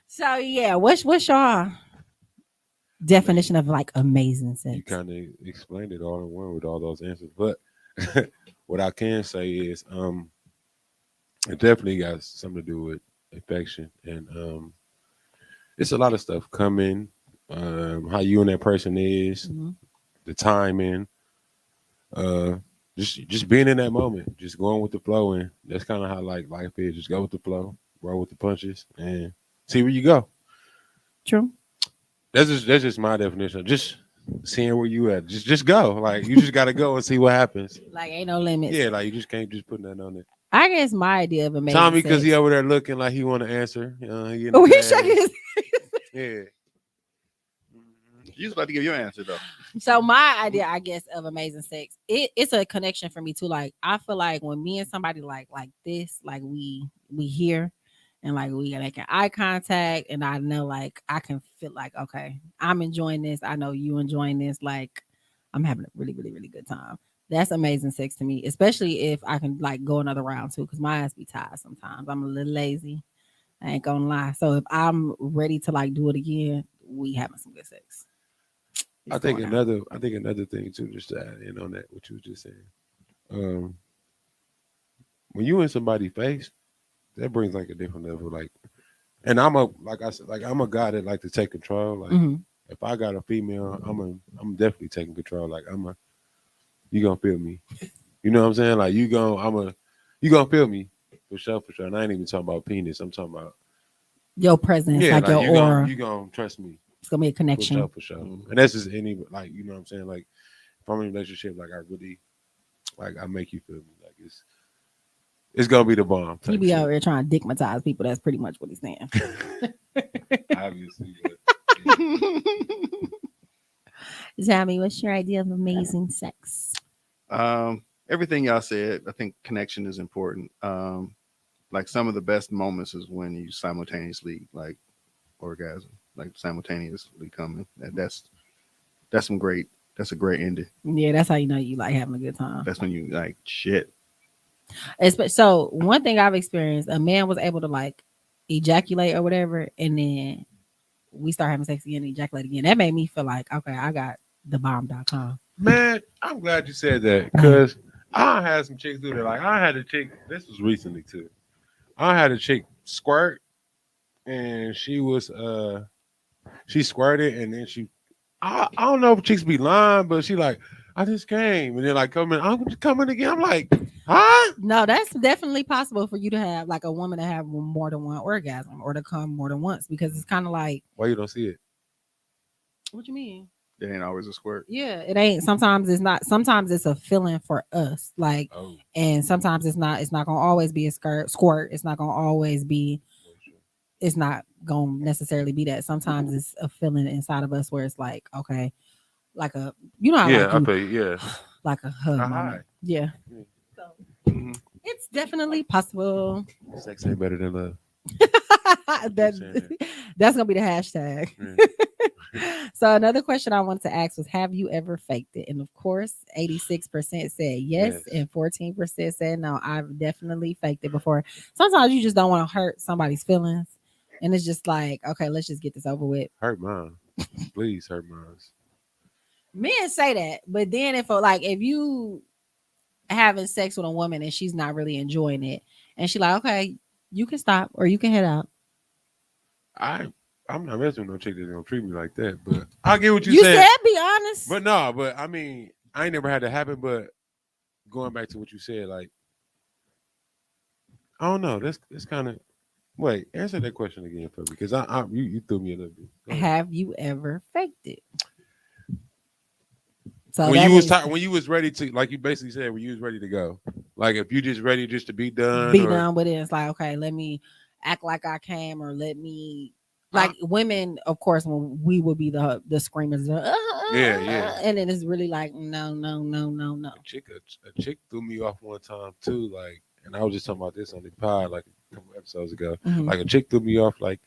So yeah, what's your definition of like amazing sex? You kind of explained it all in one with all those answers. But what I can say is, it definitely got something to do with affection, and it's a lot of stuff coming. How you and that person is, Mhm. the timing, just being in that moment, just going with the flow, and that's kind of how like life is. Just go with the flow, roll with the punches, and see where you go. True. That's just my definition. Just seeing where you at. Just go. Like you just gotta go and see what happens. Like ain't no limits. Yeah, like you just can't just put nothing on it. I guess my idea of amazing Tommy, because he sex. over there looking like he want to answer. He in Oh, the he's bag. shaking his. Yeah. You was about to give your answer though. So my idea, I guess, of amazing sex, it's a connection for me too. Like I feel like when me and somebody like this, like we here, and like we making eye contact, and I know like I can feel like okay, I'm enjoying this. I know you enjoying this. Like I'm having a really really really good time. That's amazing sex to me, especially if I can like go another round too, because my ass be tired sometimes. I'm a little lazy. I ain't gonna lie. So if I'm ready to like do it again, we having some good sex. I It's think going down. another thing too, just to add in on that, what you was just saying. Um, when you in somebody's face, that brings like a different level. Like, and like I said, like I'm a guy that like to take control. Like, Mhm. if I got a female, I'm definitely taking control. Like, you gonna feel me. You know what I'm saying? Like, you gonna feel me for sure, for sure. And I ain't even talking about penis. I'm talking about Your presence, yeah, like like your aura, you gonna trust me. it's gonna be a For connection. sure, for sure. And that's just any like you know what I'm saying. Like if I'm in a relationship, like I really like I make you feel me. Like it's gonna be the bomb. He Type be out shit. here trying to digmatize people. That's pretty much what he's saying. Obviously, but Tammy, what's your idea of amazing sex? Everything y'all said, I think connection is important. Like some of the best moments is when you simultaneously like orgasm, like simultaneously coming. That's some great. That's a great ending. Yeah, that's how you know you like having a good time. That's when you like shit. So one thing I've experienced, a man was able to like ejaculate or whatever, and then we start having sex again and ejaculate again. That made me feel like, okay, I got the bomb.com. man, I'm glad you said that because I had some chicks do that. Like I had a chick. This was recently too. I had a chick squirt, and she squirted, and then I don't know if chicks be lying, but she like I just came, and then like I'm just coming again. I'm like, huh? No, that's definitely possible for you to have like a woman to have more than one orgasm or to come more than once because it's kind of like, Why you don't see it? what you mean? It ain't always a squirt. Yeah, it ain't. Sometimes it's not. Sometimes it's a feeling for us, like, Oh, and sometimes it's not. It's not gonna always be a squirt. It's not gonna always be. It's not gonna necessarily be that. Sometimes it's a feeling inside of us where it's like, okay, like a, you know, how yeah, like I you, feel you. Yeah, like a hug A moment. high. Yeah. Yeah. So Mhm. it's definitely possible. sex ain't better than love. that, saying that's gonna be the hashtag. Yeah. So another question I wanted to ask was, have you ever faked it? And of course, 86% said yes, Yes. and 14% said no. I've definitely faked it before. Sometimes you just don't want to hurt somebody's feelings, and it's just like, okay, let's just get this over with. Hurt mine, please hurt mine. Men say that, but then if you having sex with a woman and she's not really enjoying it, and she like, okay, you can stop or you can head out. I'm not messing with no chick that's gonna treat me like that. But I get what You saying. said be honest. But no, but I mean, I ain't never had that happen. But going back to what you said, like I don't know. That's kind of wait. Answer that question again for me, because you threw me a little bit. Go ahead. Have you ever faked it? So When that you was means when you was ready to, like you basically said, when you was ready to go, like if you just ready just to be done, be or done with it. It's like, okay, let me act like I came, or let me I- like women, of course, when we would be the screamers, Yeah. and then it's really like, no. a chick threw me off one time too, like, and I was just talking about this on the pod like a couple episodes ago. Mhm. Like a chick threw me off, like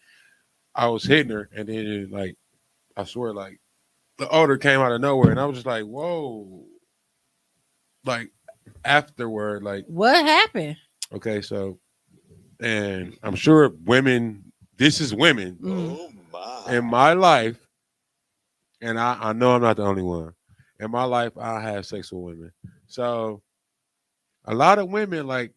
I was hitting her, and then like I swear, like the odor came out of nowhere, and I was just like, whoa. Like afterward, like What happened? okay, so, and I'm sure women, this is women Mhm. in my life, and I know I'm not the only one. In my life, I have sex with women, so a lot of women like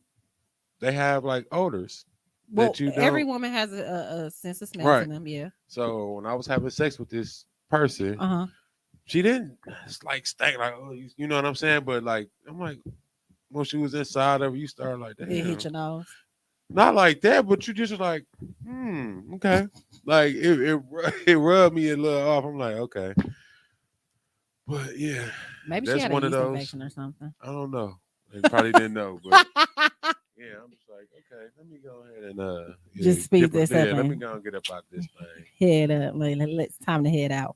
they have like odors Well, that you every don't. woman has a sense of smell to Right. them. Yeah. So when I was having sex with this person, Uh-huh. she didn't like stank like, oh, you know what I'm saying? But like I'm like, when she was inside of her, you start like, It hit damn, your nose. not like that, but you just like, okay, like it rubbed me a little off. I'm like, okay, but yeah, Maybe she that's had a one of yeast those. infection or something. I don't know. They probably didn't know, but Yeah, I'm just like, okay, let me go ahead and Just speed dip this yeah, up let me and go and get up out this thing. head up. Like, let's time to head out.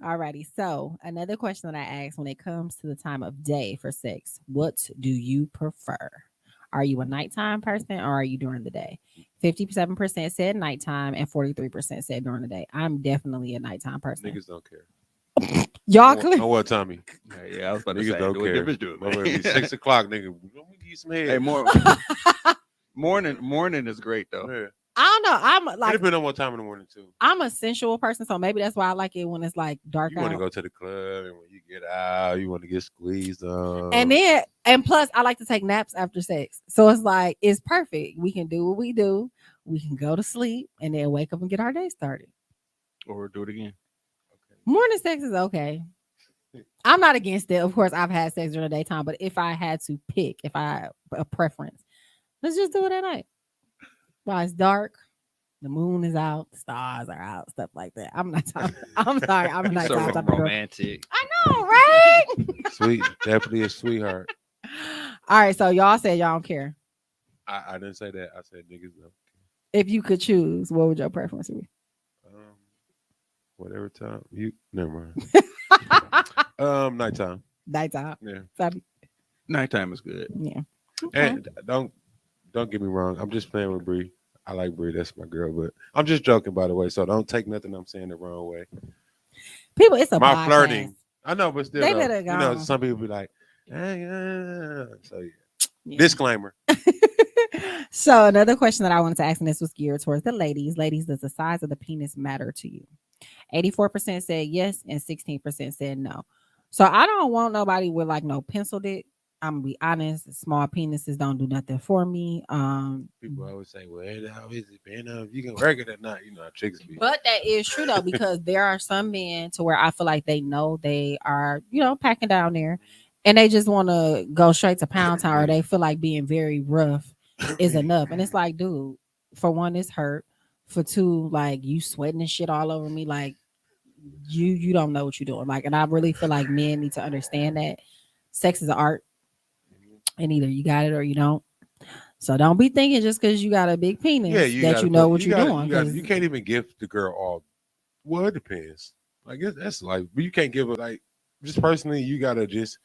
Alrighty. So another question that I asked when it comes to the time of day for sex, what do you prefer? Are you a nighttime person or are you during the day? 57% said nighttime and 43% said during the day. I'm definitely a nighttime person. Niggas don't care. Y'all clear? On what, Tommy? Yeah, I was about to Niggas say, don't do what care. difference do Mother, it'd be it? 6 o'clock, nigga. Let me give you some head. Hey, morning is great though. Yeah. I don't know. I'm It like depends on what time in the morning too. I'm a sensual person, so maybe that's why I like it when it's like dark You want to out. go to the club, and when you get out, you want to get squeezed on. And plus I like to take naps after sex. So it's like it's perfect. We can do what we do. We can go to sleep and then wake up and get our day started. Or do it again. Morning sex is okay. I'm not against it. Of course, I've had sex during the daytime, but if I had to pick, if I a preference, let's just do it at night. While it's dark, the moon is out, the stars are out, stuff like that. I'm not talking. I'm sorry. I'm a You're so nighttime type of girl. romantic. I know, right? Sweet, definitely a sweetheart. All right, so y'all said y'all don't care. I didn't say that. I said niggas don't. If you could choose, what would your preference be? Whatever time you. Never mind. Nighttime. Nighttime. Yeah. Sabi? Nighttime is good. Yeah. Okay. And don't get me wrong. I'm just playing with Bree. I like Bree. That's my girl. But I'm just joking, by the way. So don't take nothing I'm saying the wrong way. People, it's a My podcast. flirting. I know, but still, They though, better you know, go. some people be like, hey, so yeah. Yeah. Disclaimer. So another question that I wanted to ask, and this was geared towards the ladies. Ladies, does the size of the penis matter to you? 84% said yes, and 16% said no. So I don't want nobody with like no pencil dick. I'm gonna be honest. Small penises don't do nothing for me. People always say, well, how is it, man? If you can work it or not, you know, how chicks be. But that is true though, because there are some men to where I feel like they know they are, packing down there, and they just want to go straight to pound town, or they feel like being very rough is enough. And it's like, dude, for one, it's hurt. For two, like you sweating and shit all over me, like you don't know what you're doing. Like, and I really feel like men need to understand that sex is an art, and either you got it or you don't. So don't be thinking just because you got a big penis that you know what you're doing. You can't even give the girl all. Well, it depends. I guess that's like, but you can't give her like. Just personally, you gotta just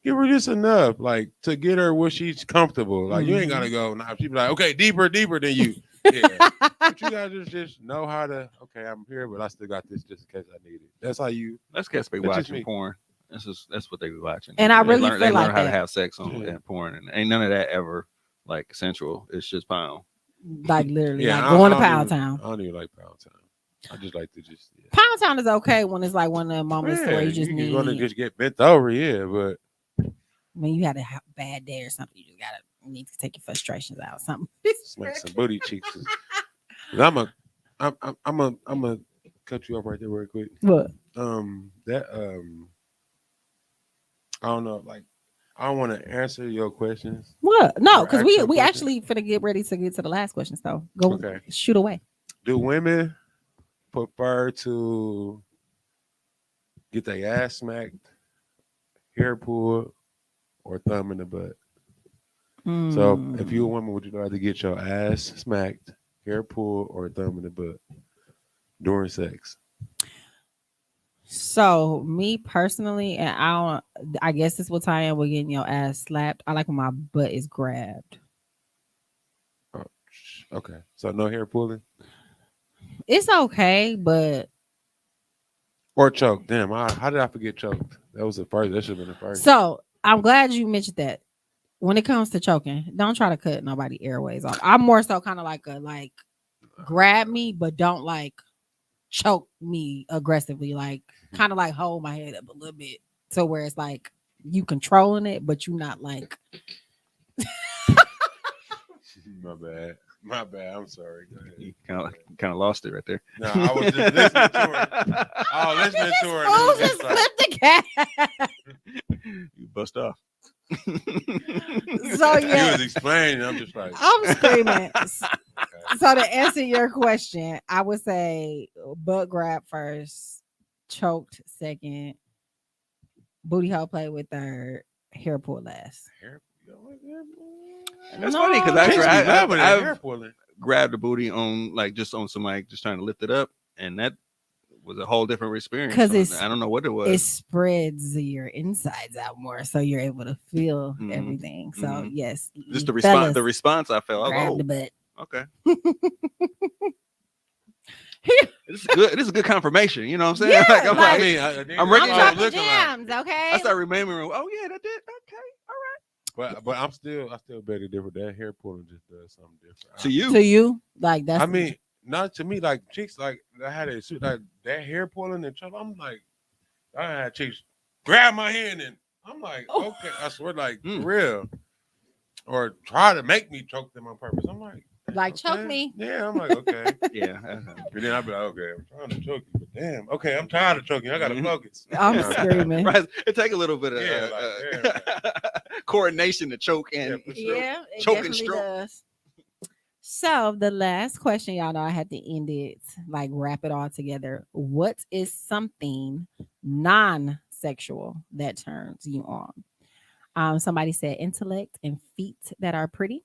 give her just enough, like to get her where she's comfortable. Like you ain't gotta go now. She be like, okay, deeper than you. Yeah, but you gotta just know how to. Okay, I'm here, but I still got this just in case I need it. That's how you. Let's guess be That's just watching me. porn. That's what they be watching. And I really they feel like learn how to that. have sex on Yeah. and porn, and ain't none of that ever like sensual. It's just pound. Like literally, Yeah, like going to I don't Pound even- Town. I don't even like Pound Town. I just like to just. Yeah. Pound Town is okay when it's like one of the moments where you just you gonna need. just get bent over, yeah, but When you had a bad day or something, you just need to take your frustrations out. Or something. smack some booty cheeks. 'Cause I'm a cut you off right there real quick. What? I don't know, like I don't want to answer your questions. What? No, Or because ask we your we question. actually finna get ready to get to the last question. So go Okay. shoot away. Do women prefer to get their ass smacked, hair pulled, or thumb in the butt? So if you're a woman, would you rather get your ass smacked, hair pulled, or thumb in the butt during sex? So me personally, and I guess this will tie in with getting your ass slapped. I like when my butt is grabbed. Okay, so no hair pulling It's okay, but or choke. Damn, how did I forget choked? That was the first. That should have been the first. so I'm glad you mentioned that. When it comes to choking, don't try to cut nobody airways off. I'm more so kind of like grab me, but don't like choke me aggressively. Like kind of like hold my head up a little bit to where it's like you controlling it, but you not like. My bad. I'm sorry. Go ahead. You kind of lost it right there. No, I was just listening to her. I was listening to her. And it Oh, was just just like, flip the cat. You bust off. So he yeah, was explaining. I'm just like, I'm screaming. okay. So to answer your question, I would say butt grab first, choked second, booty hole play with third, hair pull last. Hair, That's funny because Chicks be loving that I've hair pulling. grabbed the booty on like just on somebody just trying to lift it up, and that was a whole different experience. 'Cause So it's- I don't know what it was. It spreads your insides out more, so you're able to feel Mhm. everything. So Mhm. yes, Just the fellas, response. The response I felt. grab Oh, the butt. okay. This is good. This is good confirmation. You know what I'm saying? Yeah, Like, I'm like- like, mean, I'm I'm regular- dropping looking like- gems, okay? I start remembering. Oh yeah, that did. Okay. But I still beg to differ. That hair pulling just does something different. To you. To you, like that's. I mean, not to me. Like chicks, like I had a suit, like that hair pulling and stuff. I'm like, I had chicks grab my hand and I'm like, Oh. okay, I swear, like Mm. for real, or try to make me choke them on purpose. I'm like, choke okay. me. Yeah, I'm like, okay. Yeah. And then I'll be like, okay, I'm trying to choke you, but damn, okay, I'm tired of choking. I gotta Mhm. focus. I'm Yeah. screaming. Right. It take a little bit of Yeah, coordination to choke and for sure. Yeah, it Choke and definitely stroke. does. So the last question, y'all know I had to end it, like wrap it all together. What is something non-sexual that turns you on? Somebody said intellect and feet that are pretty.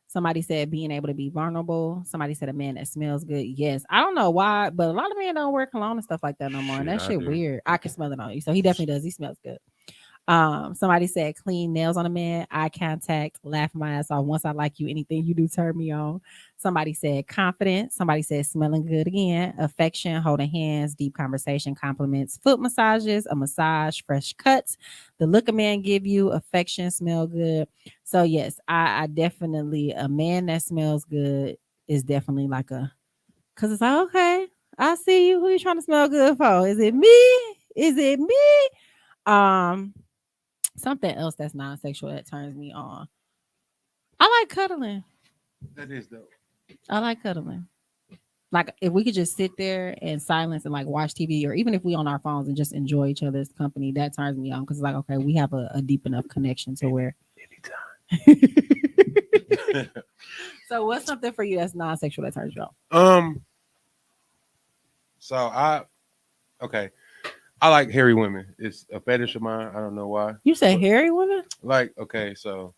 Somebody said being able to be vulnerable. Somebody said a man that smells good. Yes, I don't know why, but a lot of men don't wear cologne and stuff like that no more. And Shit, that I shit do. weird. I can smell it on you, so he definitely does. He smells good. Somebody said clean nails on a man, eye contact, laugh my ass off. Once I like you, anything you do turn me on. Somebody said confidence. Somebody said smelling good again, affection, holding hands, deep conversation, compliments, foot massages, a massage, fresh cuts, the look a man give you, affection, smell good. So yes, I definitely, a man that smells good is definitely like because it's like, okay, I see you. Who you trying to smell good for? Is it me? Is it me? Something else that's non-sexual that turns me on. I like cuddling. That is dope. I like cuddling. Like if we could just sit there in silence and like watch TV, or even if we on our phones and just enjoy each other's company, that turns me on because it's like, okay, we have a deep enough connection to where. So what's something for you that's non-sexual that turns you on? So I like hairy women. It's a fetish of mine. I don't know why. You say hairy women? Like, okay, so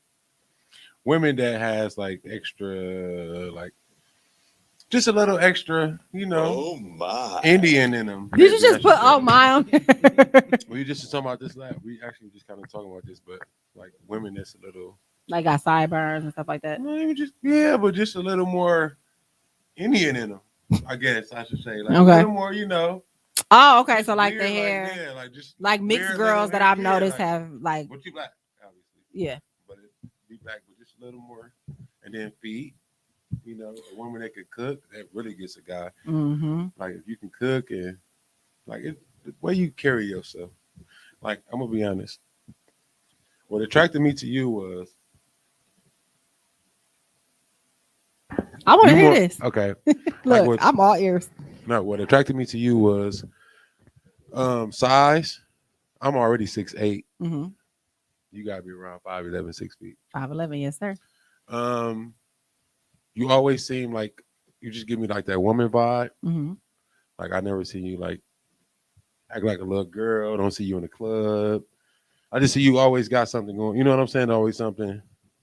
women that has like extra, like just a little extra, you know, Oh my. Indian in them. Did you just put oh my on? We just talking about this lab. We actually just kind of talking about this, but like women that's a little Like got sideburns and stuff like that. not even just but just a little more Indian in them. I guess I should say like Okay. a little more, you know. Oh, okay. just So like weird, the hair, yeah, like just like mixed weird girls little that hair, I've noticed like, have like, but you black, obviously. yeah. But it be black, but just a little more, and then feet. You know, a woman that can cook that really gets a guy. Mm-hmm. Like if you can cook and like the way you carry yourself. Like I'm gonna be honest. What attracted me to you was I want to you hear more- this. Okay. Look, what- I'm all ears. No, what attracted me to you was size. I'm already 6'8". Mm-hmm. You gotta be around 5'11", 6 feet. 5'11", yes, sir. You always seem like you just give me like that woman vibe. Mm-hmm. Like I never see you like act like a little girl. Don't see you in the club. I just see you always got something going. You know what I'm saying? Always something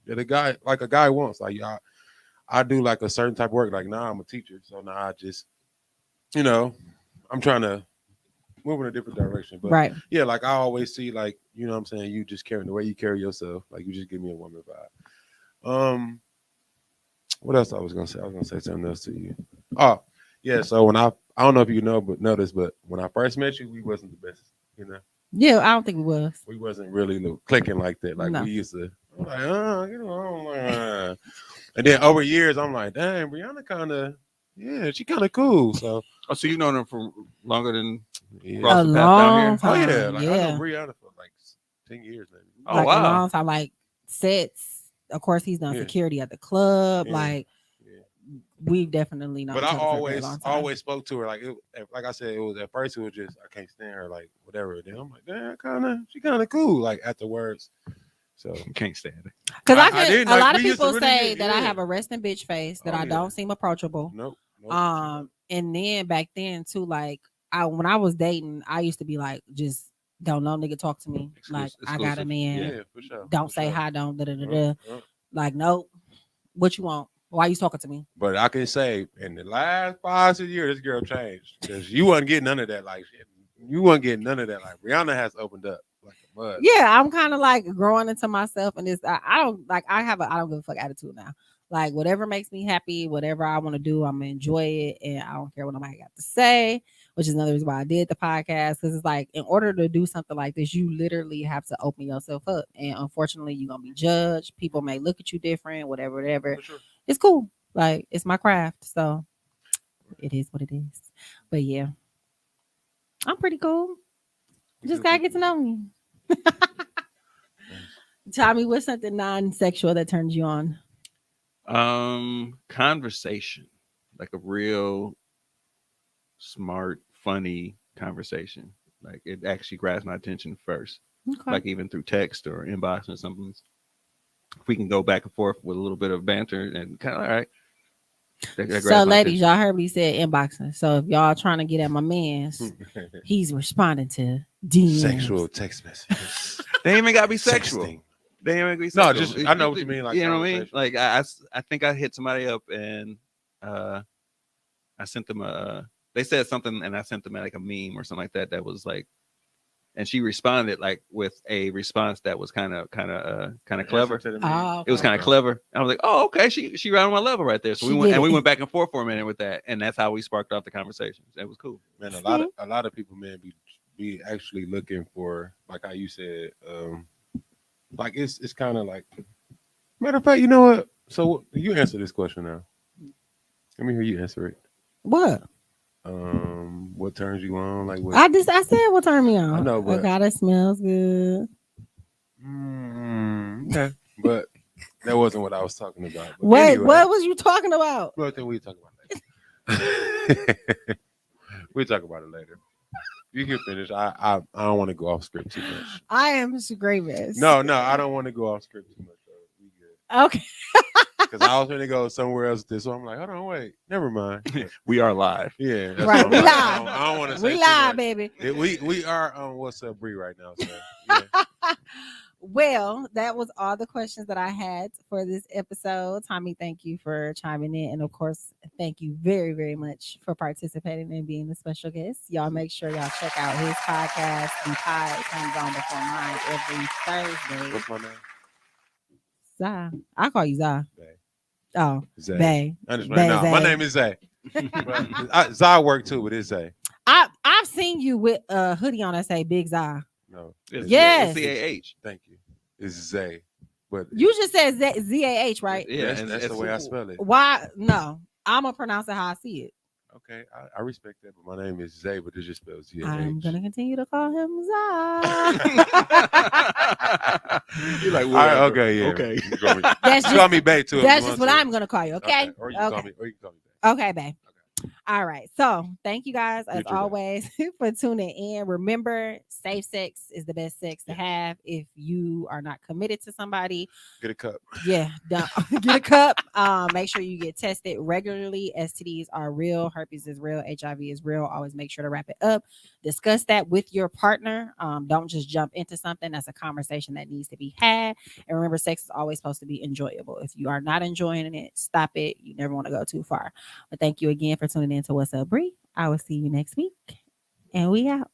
that a guy wants. Like I do like a certain type of work. Like now I'm a teacher, so now I just, you know, I'm trying to move in a different direction. But Right. yeah, like I always see like, you know what I'm saying, you just carrying the way you carry yourself. Like you just give me a woman vibe. What else I was gonna say? I was gonna say something else to you. Oh, yeah. So when I don't know if you know this, but when I first met you, we wasn't the best, you know. Yeah, I don't think it was. We wasn't really clicking like that. Like No. we used to. I'm like, get on. And then over years, I'm like, dang, Brianna kind of, yeah, she kind of cool. So Oh, so you've known her for longer than yeah. Cross A the path down here? long Oh time. yeah, like I yeah. know Brianna for like 10 years maybe. Oh, Like a wow. long time. Like sets. Of course, he's done Yeah. security at the club. Yeah. Like Yeah. we've definitely known. But each I other for a very long time. always spoke to her like like I said, it was at first it was just I can't stand her like whatever. Then I'm like, damn, she kind of cool. Like afterwards, so can't stand it. Because I I can, didn't, a like, lot of we used to people really say get- that I yeah. have a resting bitch face, that Oh, I yeah. don't seem approachable. nope. And then back then too, like when I was dating, I used to be like just Don't know nigga talk to me. Like I got a Exclusive. man. Yeah, for sure. Don't for say sure. hi. Don't da da da da. Uh. Like nope. What you want? Why you talking to me? But I can say in the last 5 6 years, this girl changed because you wasn't getting none of that. Like you wasn't getting none of that. Like Rihanna has opened up like a mud. Yeah, I'm kind of like growing into myself, and this I don't like. I have a I don't give a fuck attitude now. Like whatever makes me happy, whatever I want to do, I'm gonna enjoy it, and I don't care what nobody got to say. Which is another reason why I did the podcast, because it's like in order to do something like this, you literally have to open yourself up, and unfortunately, you're gonna be judged. People may look at you different, whatever. For sure. It's cool. Like it's my craft, so it is what it is. But yeah, I'm pretty cool. Just gotta get to know me. Tell me what's something non-sexual that turns you on. Conversation, like a real smart, funny conversation. Like it actually grabs my attention first. Okay. Like even through text or inbox or something. If we can go back and forth with a little bit of banter and kind of all right. That So, grabs my ladies, attention. y'all heard what he said inboxing. So, if y'all trying to get at my man's, he's responding to DMs. Sexual text messages. They ain't even gotta be sexual. Sexting. They ain't even gotta be No, sexual. just I know what you mean. Like you know what I mean? conversation. Like I think I hit somebody up and I sent them they said something and I sent them like a meme or something like that. That was like, and she responded like with a response that was kind of clever. Oh, It was kind of clever. I was like, oh, okay, she right on my level right there. So She we went get and we it. went back and forth for a minute with that, and that's how we sparked off the conversations. It was cool. Man, a lot of people, man, be actually looking for, like how you said, like it's kind of like, matter of fact, you know what? So you answer this question now. Let me hear you answer it. what? What turns you on? Like what? I said what turned me on. I know, but- I gotta smells good. Okay, but that wasn't what I was talking about. But What? anyway, What was you talking about? Well, then we talk about it later. We talk about it later. You can finish. I don't want to go off script too much. I am great miss. No, I don't want to go off script too much. Though. We good. Okay. Because I was going to go somewhere else with this, so I'm like, hold on, wait, never mind. We are live. Yeah, that's Right, what I'm we like. live. I don't want to say We too live, much. baby. Yeah, we are on What's Up Bree right now. So yeah. Well, that was all the questions that I had for this episode. Tommy, thank you for chiming in. And of course, thank you very, very much for participating and being a special guest. Y'all make sure y'all check out his podcast. The pod comes on before mine every Thursday. What's my name? Zah. I call you Zah. Bay. Oh, Zay. Bay. I understand. Bay, No, my Zay. name is Zay. But Zay work too, but it's Zay. I've seen you with a hoodie on that say Big Zah. No. It's, Yes. it's CAH. Thank you. It's Zay. But You just said ZAH, right? Yeah, that's the way I spell it. Why? No, I'm gonna pronounce it how I see it. Okay, I respect that, but my name is Zay, but it's just spelled Z-A-H. I'm gonna continue to call him Zah. You're like, All right, whatever. okay, yeah. Okay. You call me, That's you call just me Bay too. if that's you just want what to. I'm gonna call you. Okay. Or you can call Okay. me. Or you can call me Bay. Okay, babe. All right. So thank you guys as You too, babe. always for tuning in. Remember, safe sex is the best sex to have. If you are not committed to somebody, Get a cup. yeah, don't get a cup. Make sure you get tested regularly. STDs are real, herpes is real, HIV is real. Always make sure to wrap it up. Discuss that with your partner. Don't just jump into something. That's a conversation that needs to be had. And remember, sex is always supposed to be enjoyable. If you are not enjoying it, stop it. You never want to go too far. But thank you again for tuning in to What's Up, Bree. I will see you next week. And we out.